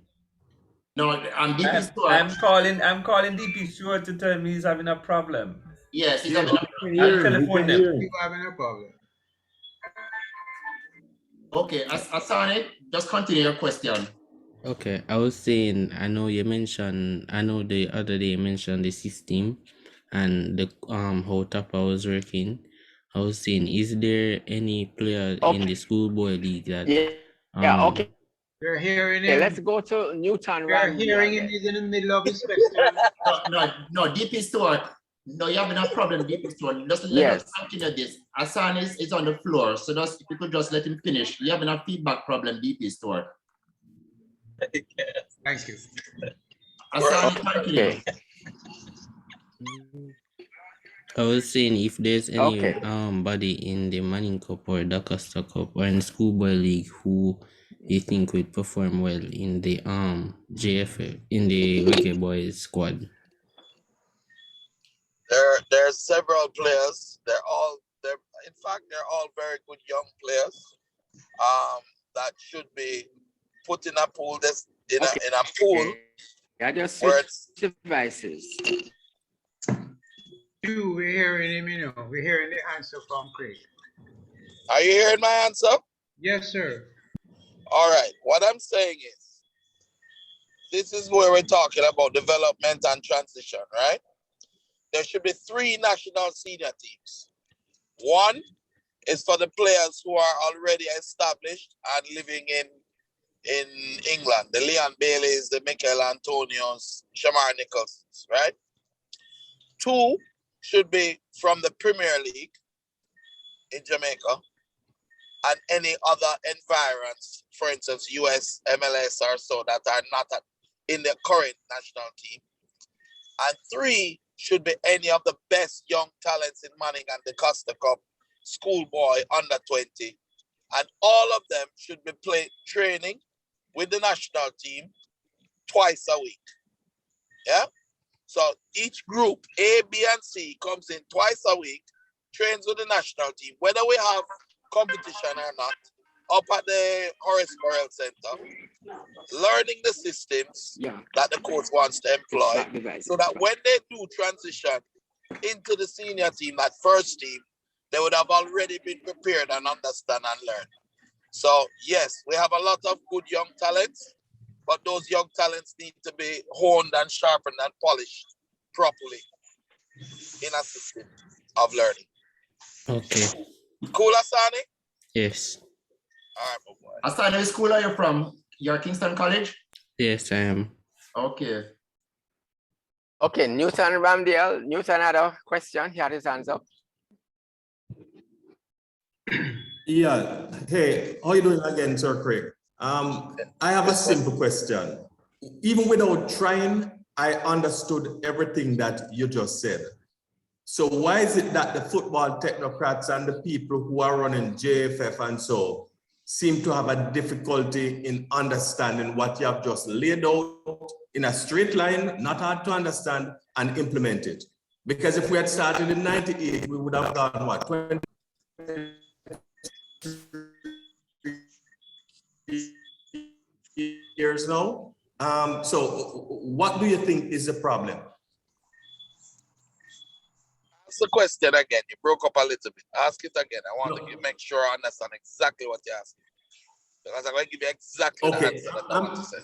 H: No, I'm DP Stewart.
A: I'm calling DP Stewart to tell me he's having a problem.
H: Yes, he's having a problem.
A: I'll telephone them.
N: He's having a problem.
H: Okay, Asani, just continue your question.
Q: Okay, I was saying I know the other day you mentioned the system and the how Tapa was working. I was saying, is there any player in the schoolboy league that
L: okay.
N: You're hearing him.
L: Okay, let's go to Newton.
N: You're hearing him. He's in the middle of his spectrum.
H: No, DP Stewart. No, you're having a problem, DP Stewart. Just let us continue this. Asani is on the floor, so if you could just let him finish. You're having a feedback problem, DP Stewart.
N: Thank you.
H: Asani, continue.
Q: I was saying if there's any body in the Manning Cup or the Costa Cup or in schoolboy league who you think would perform well in the JFF, in the Reggae Boyz squad.
M: There are several players. They're all very good young players. That should be put in a pool. In a pool.
L: I just switched devices.
N: We're hearing him, We're hearing the answer from Craig.
M: Are you hearing my answer?
N: Yes, sir.
M: All right. What I'm saying is, this is where we're talking about development and transition, right? There should be 3 national senior teams. One is for the players who are already established and living in England, the Leon Baileys, the Michael Antonios, Shamar Nichols, right? 2 should be from the Premier League, in Jamaica and any other environs, for instance, US, MLS or so, that are not in the current national team. And 3 should be any of the best young talents in Manning and the Costa Cup, schoolboy, under 20. And all of them should be training with the national team twice a week. Yeah? So each group, A, B, and C, comes in twice a week, trains with the national team, whether we have competition or not, up at the Horace Burrell Center, learning the systems that the coach wants to employ, so that when they do transition into the senior team, that first team, they would have already been prepared and understand and learn. So yes, we have a lot of good young talents, but those young talents need to be honed and sharpened and polished properly in a system of learning.
Q: Okay.
M: Cool, Asani?
Q: Yes.
M: All right, my boy.
H: Asani, which school are you from? You're Kingston College?
Q: Yes, I am.
H: Okay.
L: Okay, Newton Ramdale. Newton had a question. He had his hands up.
J: Yeah. Hey, how you doing again, Sir Craig? I have a simple question. Even without trying, I understood everything that you just said. So why is it that the football technocrats and the people who are running JFF and so seem to have a difficulty in understanding what you have just laid out in a straight line, not hard to understand, and implement it? Because if we had started in 98, we would have gone, what, 20 years now? So what do you think is the problem?
M: Ask the question again. You broke up a little bit. Ask it again. I want to make sure I understand exactly what you're asking. Because I'm going to give you exactly the answer that I want to say.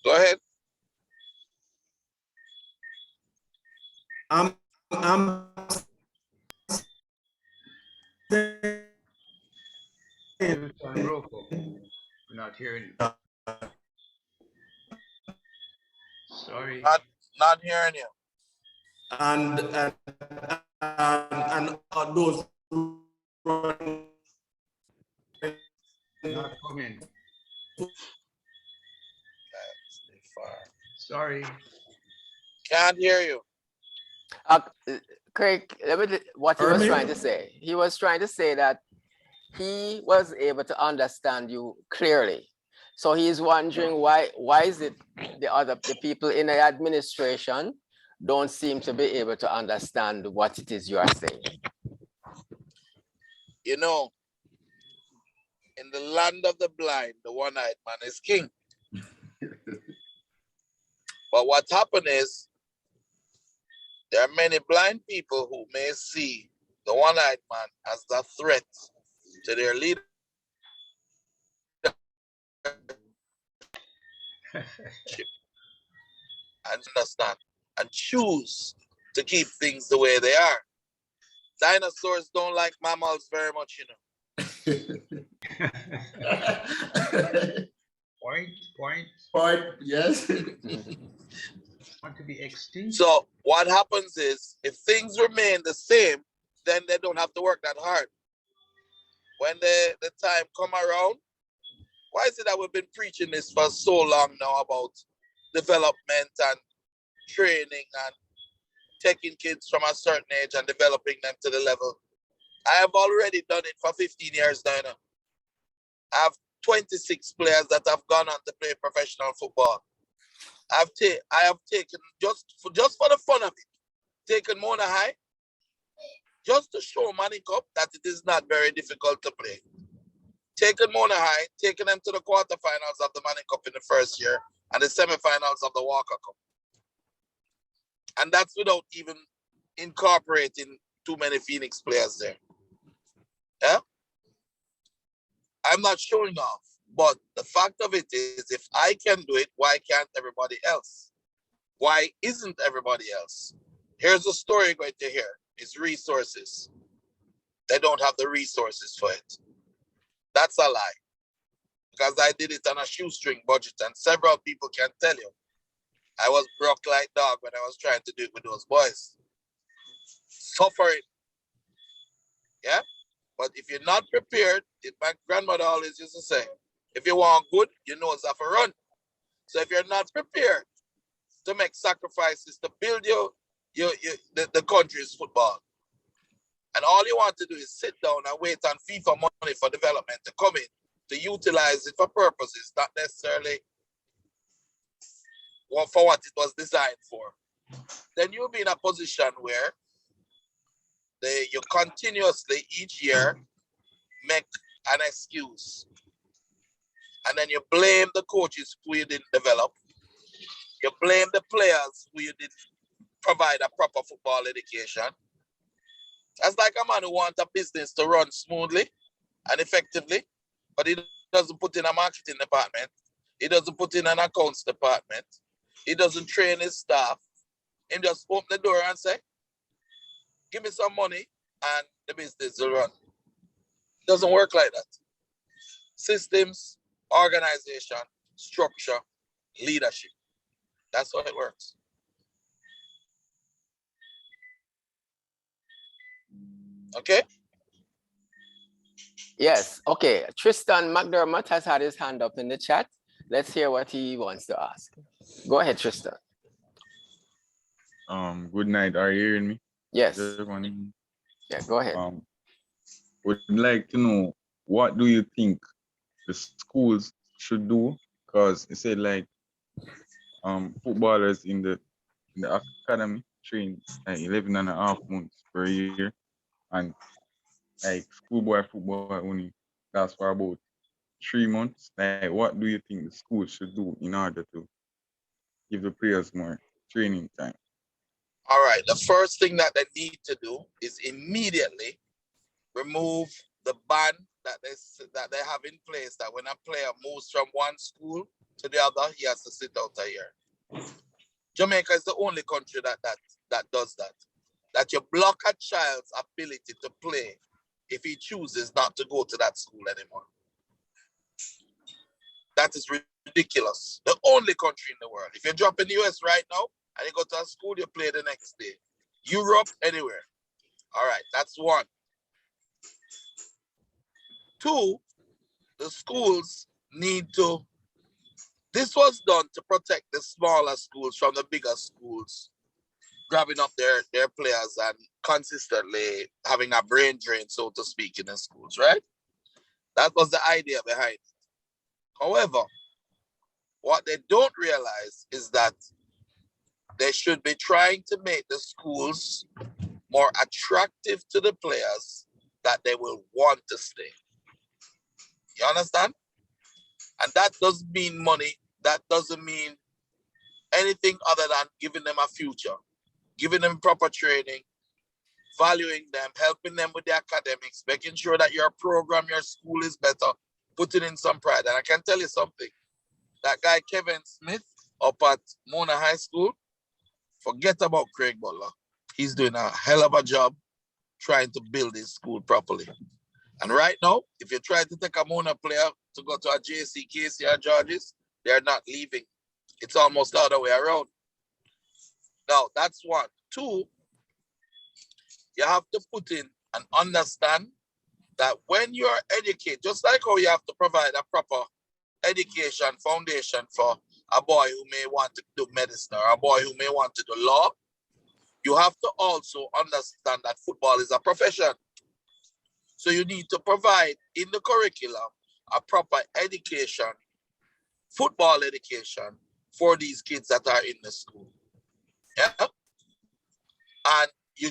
M: Go ahead.
J: I'm
N: We're not hearing you. Sorry.
M: Not hearing you.
J: And those
N: Not coming. Sorry.
M: Can't hear you.
L: Craig, what he was trying to say. He was trying to say that he was able to understand you clearly. So he's wondering why is it the people in the administration don't seem to be able to understand what it is you are saying.
M: You know, in the land of the blind, the one-eyed man is king. But what happened is, there are many blind people who may see the one-eyed man as a threat to their leader. And understand and choose to keep things the way they are. Dinosaurs don't like mammals very much, you know.
H: Point, yes.
N: Want to be extinct?
M: So what happens is, if things remain the same, then they don't have to work that hard. When the time come around, why is it that we've been preaching this for so long now about development and training and taking kids from a certain age and developing them to the level? I have already done it for 15 years now. I have 26 players that have gone on to play professional football. I have taken, just for the fun of it, taken Mona High, just to show Manning Cup that it is not very difficult to play. Taken Mona High, taken them to the quarterfinals of the Manning Cup in the first year and the semifinals of the Walker Cup. And that's without even incorporating too many Phoenix players there. Yeah? I'm not showing off, but the fact of it is, if I can do it, why can't everybody else? Why isn't everybody else? Here's a story you're going to hear. It's resources. They don't have the resources for it. That's a lie. Because I did it on a shoestring budget, and several people can tell you I was broke like dog when I was trying to do it with those boys. suffering. Yeah? But if you're not prepared, my grandmother always used to say, if you want good, you know it's have to run. So if you're not prepared to make sacrifices to build the country's football, and all you want to do is sit down and wait on FIFA money for development to come in, to utilize it for purposes, not necessarily for what it was designed for, then you'll be in a position where you continuously each year make an excuse. And then you blame the coaches who you didn't develop. You blame the players who you didn't provide a proper football education. That's like a man who wants a business to run smoothly and effectively, but he doesn't put in a marketing department. He doesn't put in an accounts department. He doesn't train his staff. He just open the door and say, give me some money and the business will run. It doesn't work like that. Systems, organization, structure, leadership. That's how it works. Okay?
L: Yes. Okay. Tristan McDermott has had his hand up in the chat. Let's hear what he wants to ask. Go ahead, Tristan.
R: Good night. Are you hearing me?
L: Yes. Yeah, go ahead.
R: Would like to know, what do you think the schools should do? Because it said like footballers in the academy train like 11 and a half months per year, and like schoolboy football only lasts for about 3 months. Like, what do you think the school should do in order to give the players more training time?
M: All right. The first thing that they need to do is immediately remove the ban that they have in place, that when a player moves from one school to the other, he has to sit out a year. Jamaica is the only country that does that. That you block a child's ability to play if he chooses not to go to that school anymore. That is ridiculous. The only country in the world. If you drop in the US right now and you go to a school, you play the next day. Europe, anywhere. All right, that's one. Two, the schools need to, this was done to protect the smaller schools from the bigger schools, grabbing up their players and consistently having a brain drain, so to speak, in the schools, right? That was the idea behind it. However, what they don't realize is that they should be trying to make the schools more attractive to the players, that they will want to stay. You understand? And that doesn't mean money. That doesn't mean anything other than giving them a future, giving them proper training, valuing them, helping them with their academics, making sure that your program, your school is better, putting in some pride. And I can tell you something, that guy Kevin Smith up at Mona High School, forget about Craig Butler. He's doing a hell of a job trying to build his school properly. And right now, if you try to take a Mona player to go to a JC, KC, or Georges, they're not leaving. It's almost the other way around. Now, that's one. Two, you have to put in and understand that when you're educated, just like how you have to provide a proper education foundation for a boy who may want to do medicine or a boy who may want to do law, you have to also understand that football is a profession. So you need to provide in the curriculum a proper education, football education for these kids that are in the school. Yeah? And you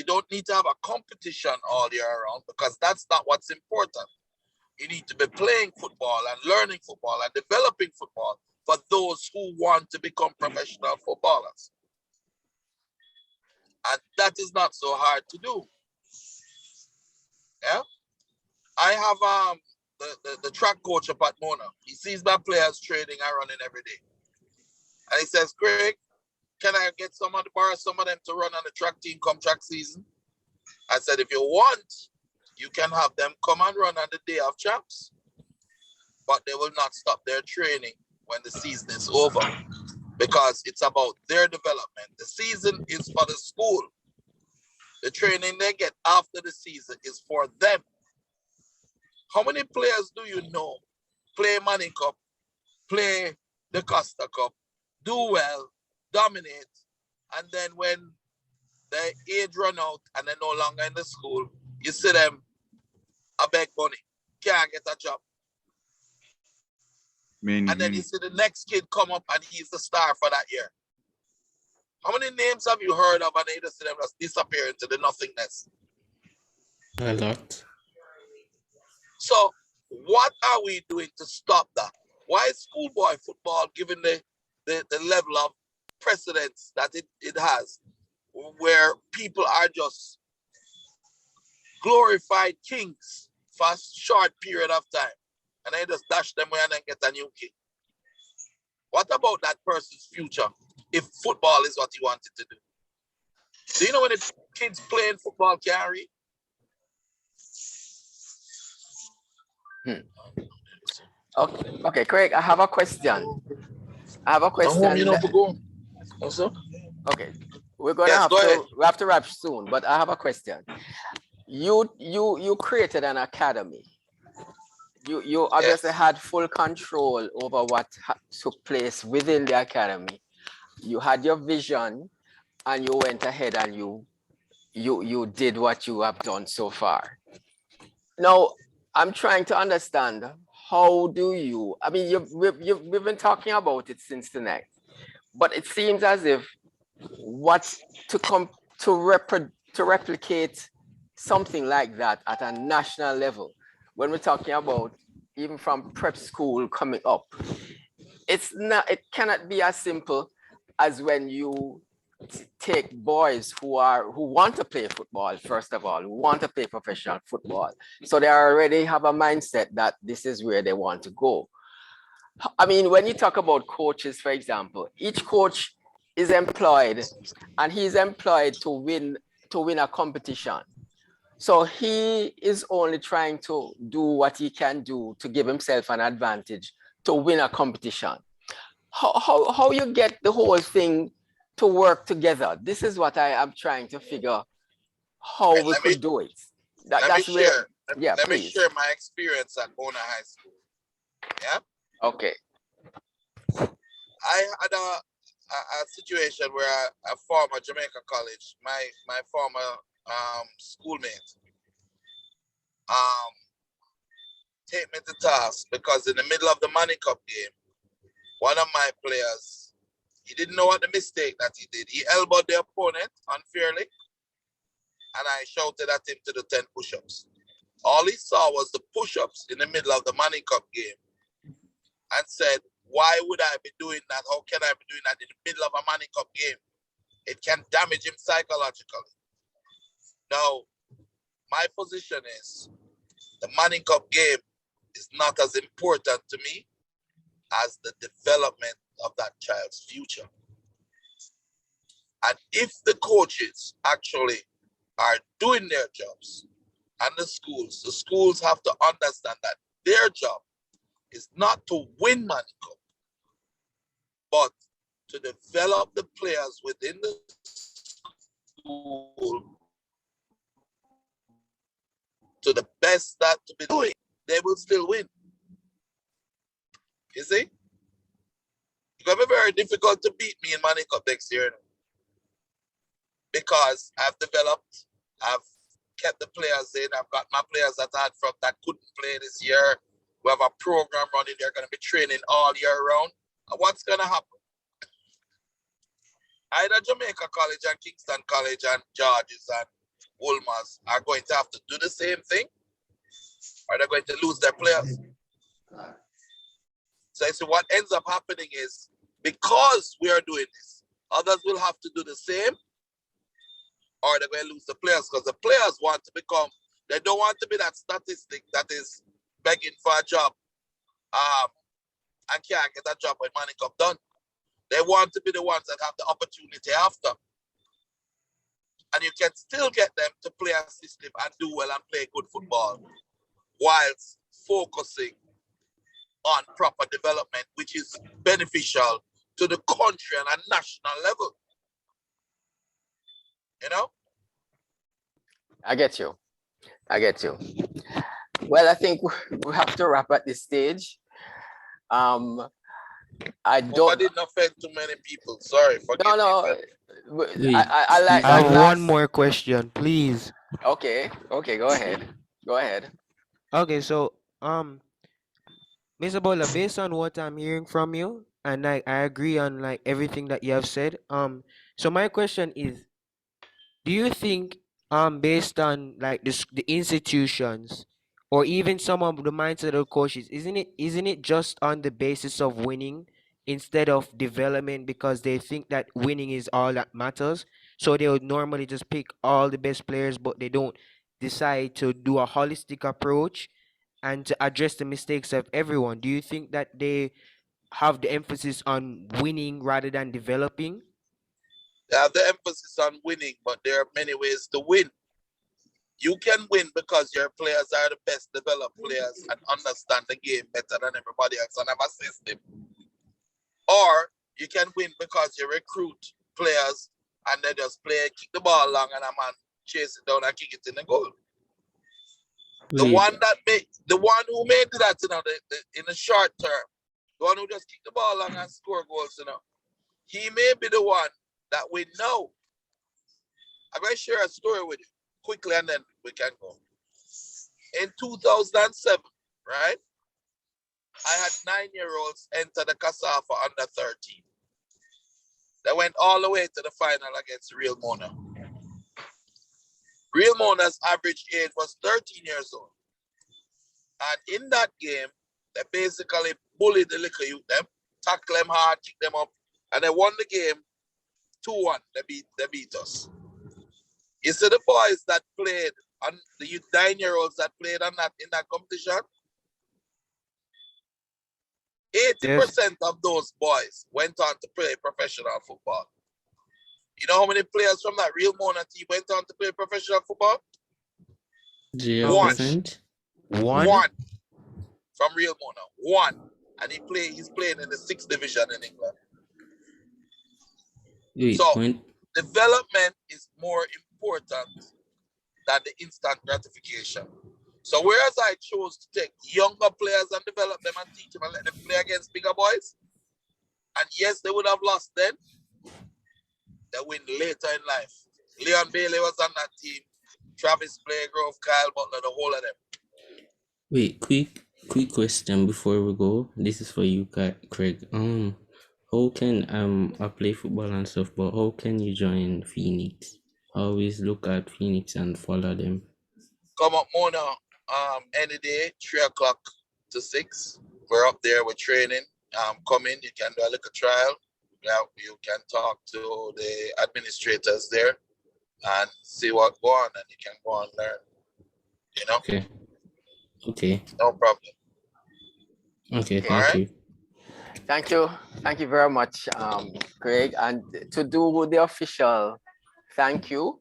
M: don't need to have a competition all year round, because that's not what's important. You need to be playing football and learning football and developing football for those who want to become professional footballers. And that is not so hard to do. Yeah? I have the track coach up at Mona. He sees my players training and running every day. And he says, Craig, can I borrow some of them to run on the track team come track season? I said, if you want, you can have them come and run on the day of champs. But they will not stop their training when the season is over, because it's about their development. The season is for the school. The training they get after the season is for them. How many players do you know play Money Cup, play the Costa Cup, do well, dominate, and then when their age run out and they're no longer in the school, you see them a beg money, can't get a job. And then you see the next kid come up and he's the star for that year. How many names have you heard of and they just see them just disappear into the nothingness?
Q: A lot.
M: So what are we doing to stop that? Why is schoolboy football given the level of precedence that it has, where people are just glorified kings for a short period of time and they just dash them away and then get a new king? What about that person's future if football is what he wanted to do? Do you know when the kids playing football can't read?
L: Okay, Craig, I have a question.
M: You know, for go. Also?
L: Okay, we're gonna have to wrap soon, but I have a question. You created an academy. You obviously had full control over what took place within the academy. You had your vision, and you went ahead and you did what you have done so far. Now, I'm trying to understand, how do you, I mean, we've been talking about it since tonight, but it seems as if to replicate something like that at a national level, when we're talking about even from prep school coming up, it cannot be as simple as when you take boys who want to play football, first of all, who want to play professional football. So they already have a mindset that this is where they want to go. I mean, when you talk about coaches, for example, each coach is employed and he's employed to win a competition. So he is only trying to do what he can do to give himself an advantage to win a competition. How you get the whole thing to work together? This is what I am trying to figure how we could do it. Let me share
M: my experience at Bona High School. Yeah.
L: Okay.
M: I had a situation where a former Jamaica college, my former schoolmate, take me to task because in the middle of the Money Cup game, one of my players, he didn't know what the mistake that he did. He elbowed the opponent unfairly, and I shouted at him to do 10 push-ups. All he saw was the push-ups in the middle of the Money Cup game and said, why would I be doing that? How can I be doing that in the middle of a Money Cup game? It can damage him psychologically. Now, my position is the Money Cup game is not as important to me as the development of that child's future. And if the coaches actually are doing their jobs and the schools have to understand that their job is not to win Money Cup, but to develop the players within the school to the best that to be doing, they will still win. You see? It's going to be very difficult to beat me in Money Cup next year. Because I've kept the players in. I've got my players that I had from that couldn't play this year. We have a program running. They're going to be training all year round. And what's going to happen? Either Jamaica College and Kingston College and George's and Wolmer's are going to have to do the same thing, or they're going to lose their players. So what ends up happening is, because we are doing this, others will have to do the same, or they're going to lose the players, because the players want to become, they don't want to be that statistic that is begging for a job and can't get a job when Money Cup done. They want to be the ones that have the opportunity after. And you can still get them to play a system and do well and play good football whilst focusing on proper development, which is beneficial to the country on a national level. You know?
L: I get you. I get you. Well, I think we have to wrap at this stage. I
M: I
L: don't.
M: didn't offend too many people. Sorry, forgive me.
L: No.
Q: Wait,
L: I like
P: I
L: that
P: have
L: last.
P: one more question, please.
L: Okay. Okay. Go ahead. Go ahead.
P: Okay, so Mr. Butler, based on what I'm hearing from you, and I agree on like everything that you have said. So my question is, do you think based on like this the institutions or even some of the mindset of the coaches, isn't it just on the basis of winning instead of development because they think that winning is all that matters? So they would normally just pick all the best players, but they don't decide to do a holistic approach and to address the mistakes of everyone. Do you think that they have the emphasis on winning rather than developing?
M: They have the emphasis on winning, but there are many ways to win. You can win because your players are the best developed players and understand the game better than everybody else and have a system. Or you can win because you recruit players and they just play, kick the ball long and a man chase it down and kick it in the goal. The
Q: wait,
M: one who made that, in the short term, the one who just kick the ball long and score goals, he may be the one that we know. I'm going to share a story with you quickly and then we can go. In 2007, right, I had 9-year-olds enter the Qatar for under 13. They went all the way to the final against Real Mona. Real Mona's average age was 13 years old. And in that game, they basically bullied the little youth, them, tackle them hard, kick them up, and they won the game 2-1. They beat us. You see the boys that played, and the 9-year-olds that played in that competition, 80% of those boys went on to play professional football. You know how many players from that Real Mona team went on to play professional football?
Q: 0%?
M: One from Real Mona. One. And he's playing in the 6th division in England.
Q: Wait,
M: So
Q: when
M: development is more important than the instant gratification. So whereas I chose to take younger players and develop them and teach them and let them play against bigger boys, and yes, they would have lost then, they win later in life. Leon Bailey was on that team, Travis Playgrove, Kyle Butler, the whole of them.
Q: wait, quick question before we go. This is for you, Craig. How can I play football and stuff, but how can you join Phoenix? Always look at Phoenix and follow them.
M: Come up, Mona, any day, 3 o'clock to 6. We're up there, we're training. Come in, you can do a little trial. You can talk to the administrators there and see what go on, and you can go and learn. You know?
Q: Okay.
M: No problem.
Q: Okay,
L: All
Q: thank
L: right.
Q: you.
L: Thank you. Thank you very much, Craig. And to do the official thank you,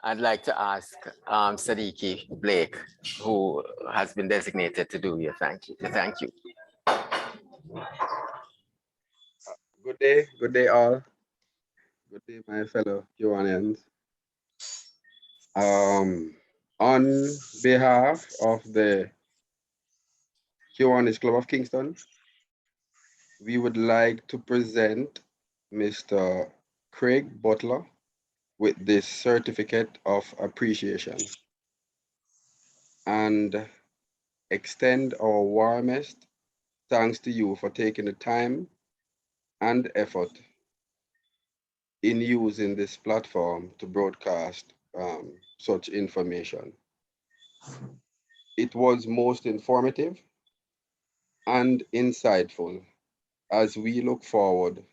L: I'd like to ask Sadiki Blake, who has been designated to do your thank you. Thank you.
S: Good day all. Good day, my fellow Kiwanians. On behalf of the Kiwanis Club of Kingston, we would like to present Mr. Craig Butler with this certificate of appreciation and extend our warmest thanks to you for taking the time and effort in using this platform to broadcast such information. It was most informative and insightful as we look forward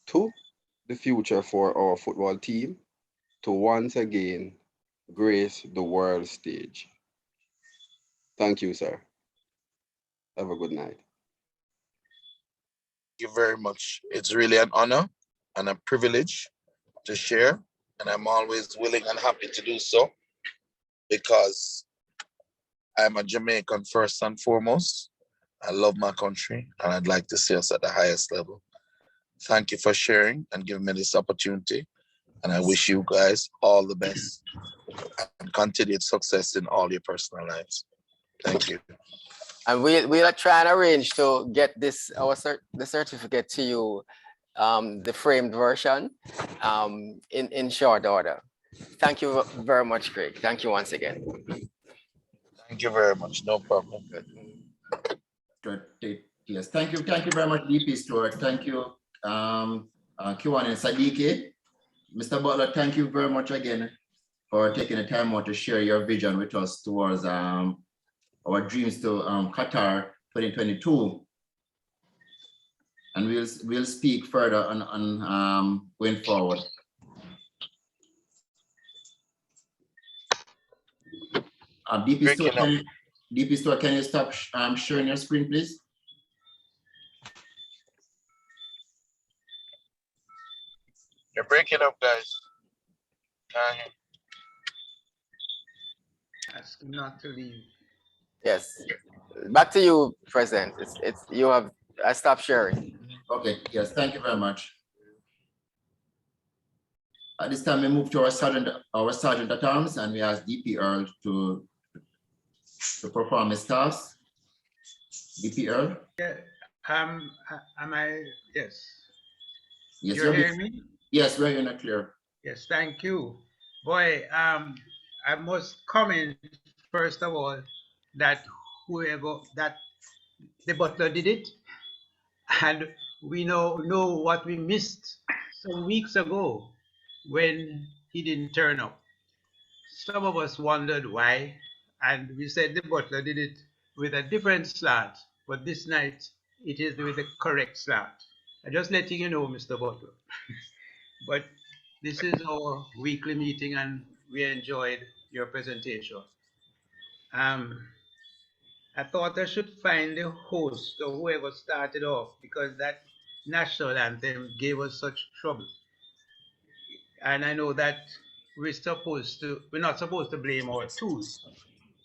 S: to the future for our football team to once again grace the world stage. Thank you, sir. Have a good night.
M: Thank you very much. It's really an honor and a privilege to share, and I'm always willing and happy to do so because I'm a Jamaican first and foremost. I love my country and I'd like to see us at the highest level. Thank you for sharing and giving me this opportunity. And I wish you guys all the best and continued success in all your personal lives. Thank you.
L: And we'll try and arrange to get this the certificate to you, the framed version, in short order. Thank you very much, Craig. Thank you once again.
M: Thank you very much. No problem.
H: Yes, thank you very much, DP Stewart. Thank you, Kiwan and Sadiki. Mr. Butler, thank you very much again for taking the time out to share your vision with us towards our dreams to Qatar 2022. And we'll speak further on going forward. DP Store, can you stop sharing your screen, please?
M: You're breaking up, guys. Can't hear.
N: Ask him not to leave.
L: Yes. Back to you, President. I stopped sharing.
H: Okay, yes, thank you very much. At this time, we move to our sergeant at arms, and we ask DP Earl to perform his task. DP Earl?
N: Yeah. Am I? Yes.
H: Yes,
N: You're hearing me?
H: Yes, we're hearing it clear.
N: Yes, thank you. Boy, I must comment first of all that the Butler did it, and we know what we missed some weeks ago when he didn't turn up. Some of us wondered why, and we said the Butler did it with a different slant, but this night it is with the correct slant. I'm just letting you know, Mr. Butler. But this is our weekly meeting, and we enjoyed your presentation. I thought I should find the host or whoever started off, because that national anthem gave us such trouble. And I know that we're not supposed to blame our tools.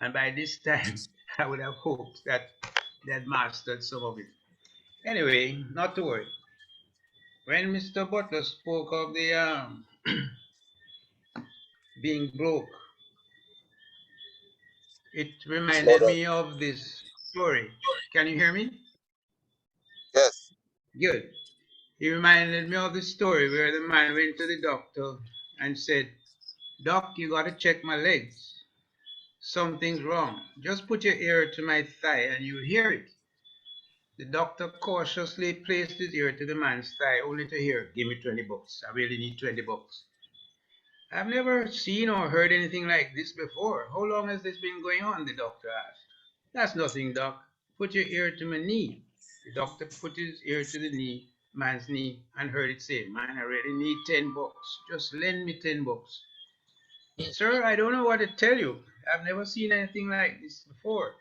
N: And by this time, I would have hoped that they had mastered some of it. Anyway, not to worry. When Mr. Butler spoke of the being broke, it reminded me of this story. Can you hear me?
M: Yes.
N: Good. He reminded me of the story where the man went to the doctor and said, "Doc, you gotta check my legs. Something's wrong. Just put your ear to my thigh and you'll hear it." The doctor cautiously placed his ear to the man's thigh, only to hear, "Give me 20 bucks. I really need 20 bucks. I've never seen or heard anything like this before. How long has this been going on?" the doctor asked. "That's nothing, Doc. Put your ear to my knee." The doctor put his ear to the man's knee, and heard it say, "Man, I really need 10 bucks. Just lend me 10 bucks. "Sir, I don't know what to tell you. I've never seen anything like this before."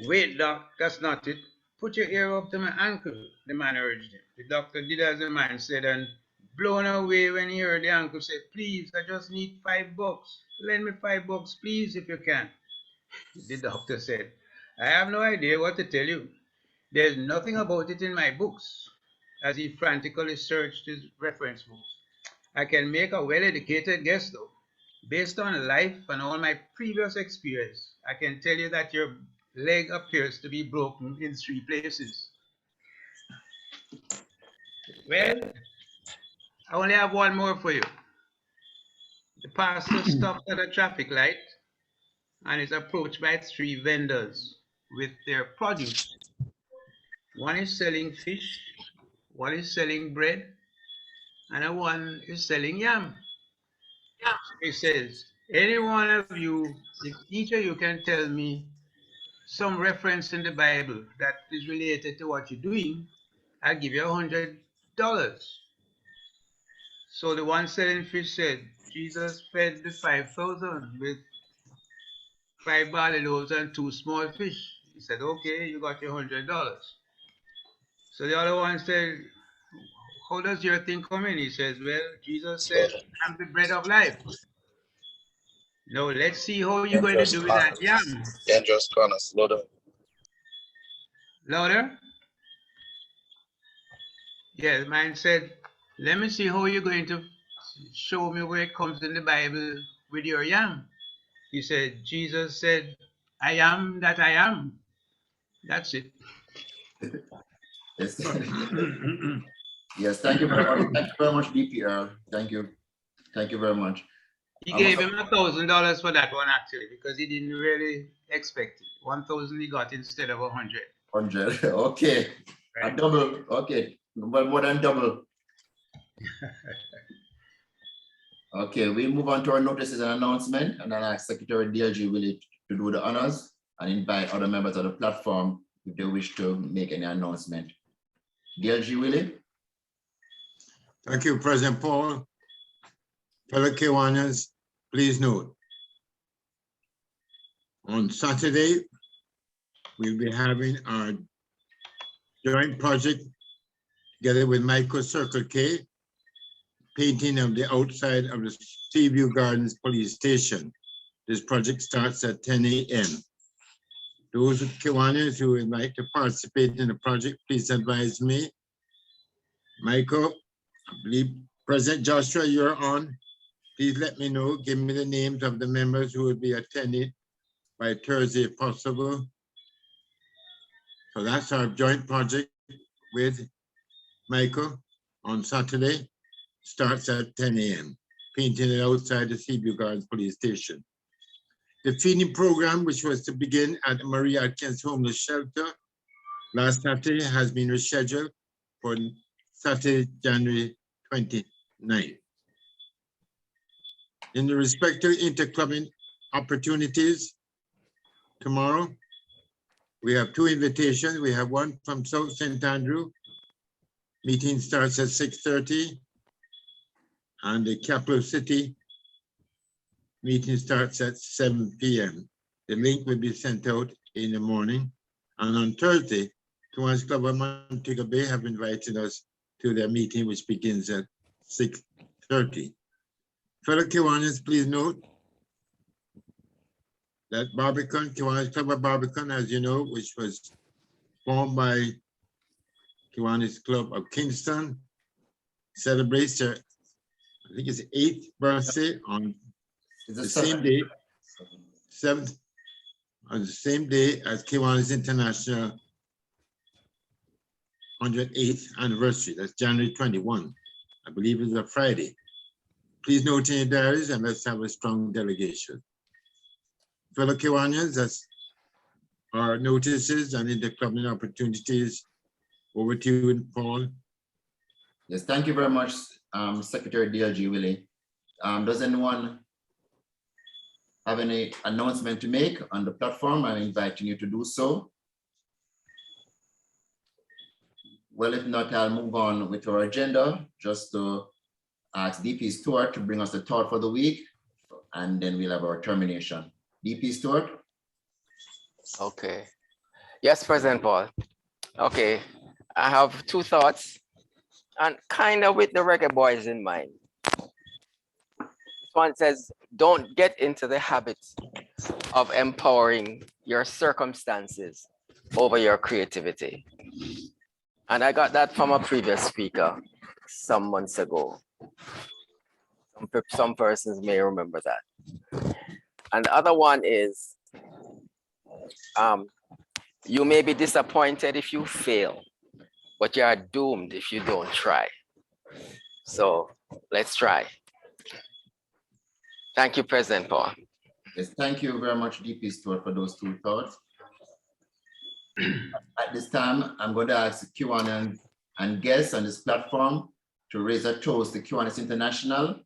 N: "Wait, Doc, that's not it. Put your ear up to my ankle," the man urged him. The doctor did as the man said, and blown away when he heard the uncle say, "Please, I just need 5 bucks. Lend me 5 bucks, please, if you can." The doctor said, "I have no idea what to tell you. There's nothing about it in my books," as he frantically searched his reference books. "I can make a well-educated guess, though. Based on life and all my previous experience, I can tell you that your leg appears to be broken in 3 places." Well, I only have one more for you. The pastor stopped at a traffic light and is approached by 3 vendors with their produce. One is selling fish, one is selling bread, and one is selling yam. So he says, "Any one of you, if each of you can tell me some reference in the Bible that is related to what you're doing, I'll give you $100. So the one selling fish said, "Jesus fed the 5,000 with 5 barley loaves and 2 small fish." He said, "Okay, you got your $100. So the other one said, "How does your thing come in?" He says, "Well, Jesus said, I'm the bread of life. Now let's see how you're going to do with that yam."
M: Dangerous corner, slow down.
N: Louder? Yeah, the man said, "Let me see how you're going to show me where it comes in the Bible with your yam. He said, Jesus said, I am that I am. That's it.
H: Yes. Yes, thank you very much. Thank you very much, DP Earl. Thank you. Thank you very much.
N: He gave him $1,000 for that one actually, because he didn't really expect it. 1,000 he got instead of 100.
H: 100. Okay. A double. Okay. Well, more than double. Okay, we move on to our notices and announcement, and then ask Secretary DLG Willie to do the honors and invite other members of the platform if they wish to make any announcement. DLG Willie.
I: Thank you, President Paul. Fellow Kiwanis, please note, on Saturday, we'll be having our joint project together with Michael Circle K, painting of the outside of the Seaview Gardens Police Station. This project starts at 10 a.m. Those Kiwanis who would like to participate in the project, please advise me. Michael, I believe President Joshua, you're on. Please let me know. Give me the names of the members who will be attending by Thursday if possible. So that's our joint project with Michael on Saturday. Starts at 10 a.m. Painting it outside the Seaview Gardens Police Station. The feeding program, which was to begin at Marie Atkins Homeless Shelter last Saturday, has been rescheduled for Saturday, January 29th. In the respective interclubbing opportunities, tomorrow, we have two invitations. We have one from South St. Andrew. Meeting starts at 6:30. And the capital city meeting starts at 7 p.m. The link will be sent out in the morning. And on Thursday, Kiwanis Club of Montego Bay have invited us to their meeting, which begins at 6:30. Fellow Kiwanis, please note that Barbican, Kiwanis Club of Barbican, as you know, which was formed by Kiwanis Club of Kingston, celebrates their, I think it's 8th birthday on the same day, 7th, on the same day as Kiwanis International 108th anniversary. That's January 21. I believe it's a Friday. Please note in your diaries and let's have a strong delegation. Fellow Kiwanians, that's our notices and interclubbing opportunities. Over to you, Paul.
H: Yes, thank you very much, Secretary DLG Willie. Does anyone have any announcement to make on the platform? I'm inviting you to do so. Well, if not, I'll move on with our agenda, just to ask DP Stewart to bring us the thought for the week, and then we'll have our termination. DP Stewart.
L: Okay. Yes, President Paul. Okay, I have two thoughts, and kind of with the Reggae Boyz in mind. This one says, don't get into the habit of empowering your circumstances over your creativity. And I got that from a previous speaker some months ago. Some persons may remember that. And the other one is, you may be disappointed if you fail, but you are doomed if you don't try. So let's try. Thank you, President Paul.
H: Yes, thank you very much, DP Stewart, for those two thoughts. At this time, I'm going to ask Kiwanis and guests on this platform to raise a toast to Kiwanis International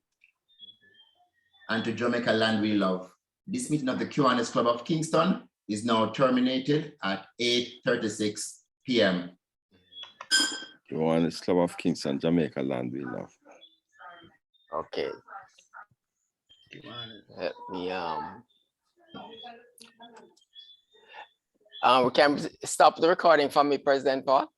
H: and to Jamaica Land We Love. This meeting of the Kiwanis Club of Kingston is now terminated at 8:36 p.m.
T: Kiwanis Club of Kingston, Jamaica Land We Love.
L: Okay. Let me we can stop the recording for me, President Paul.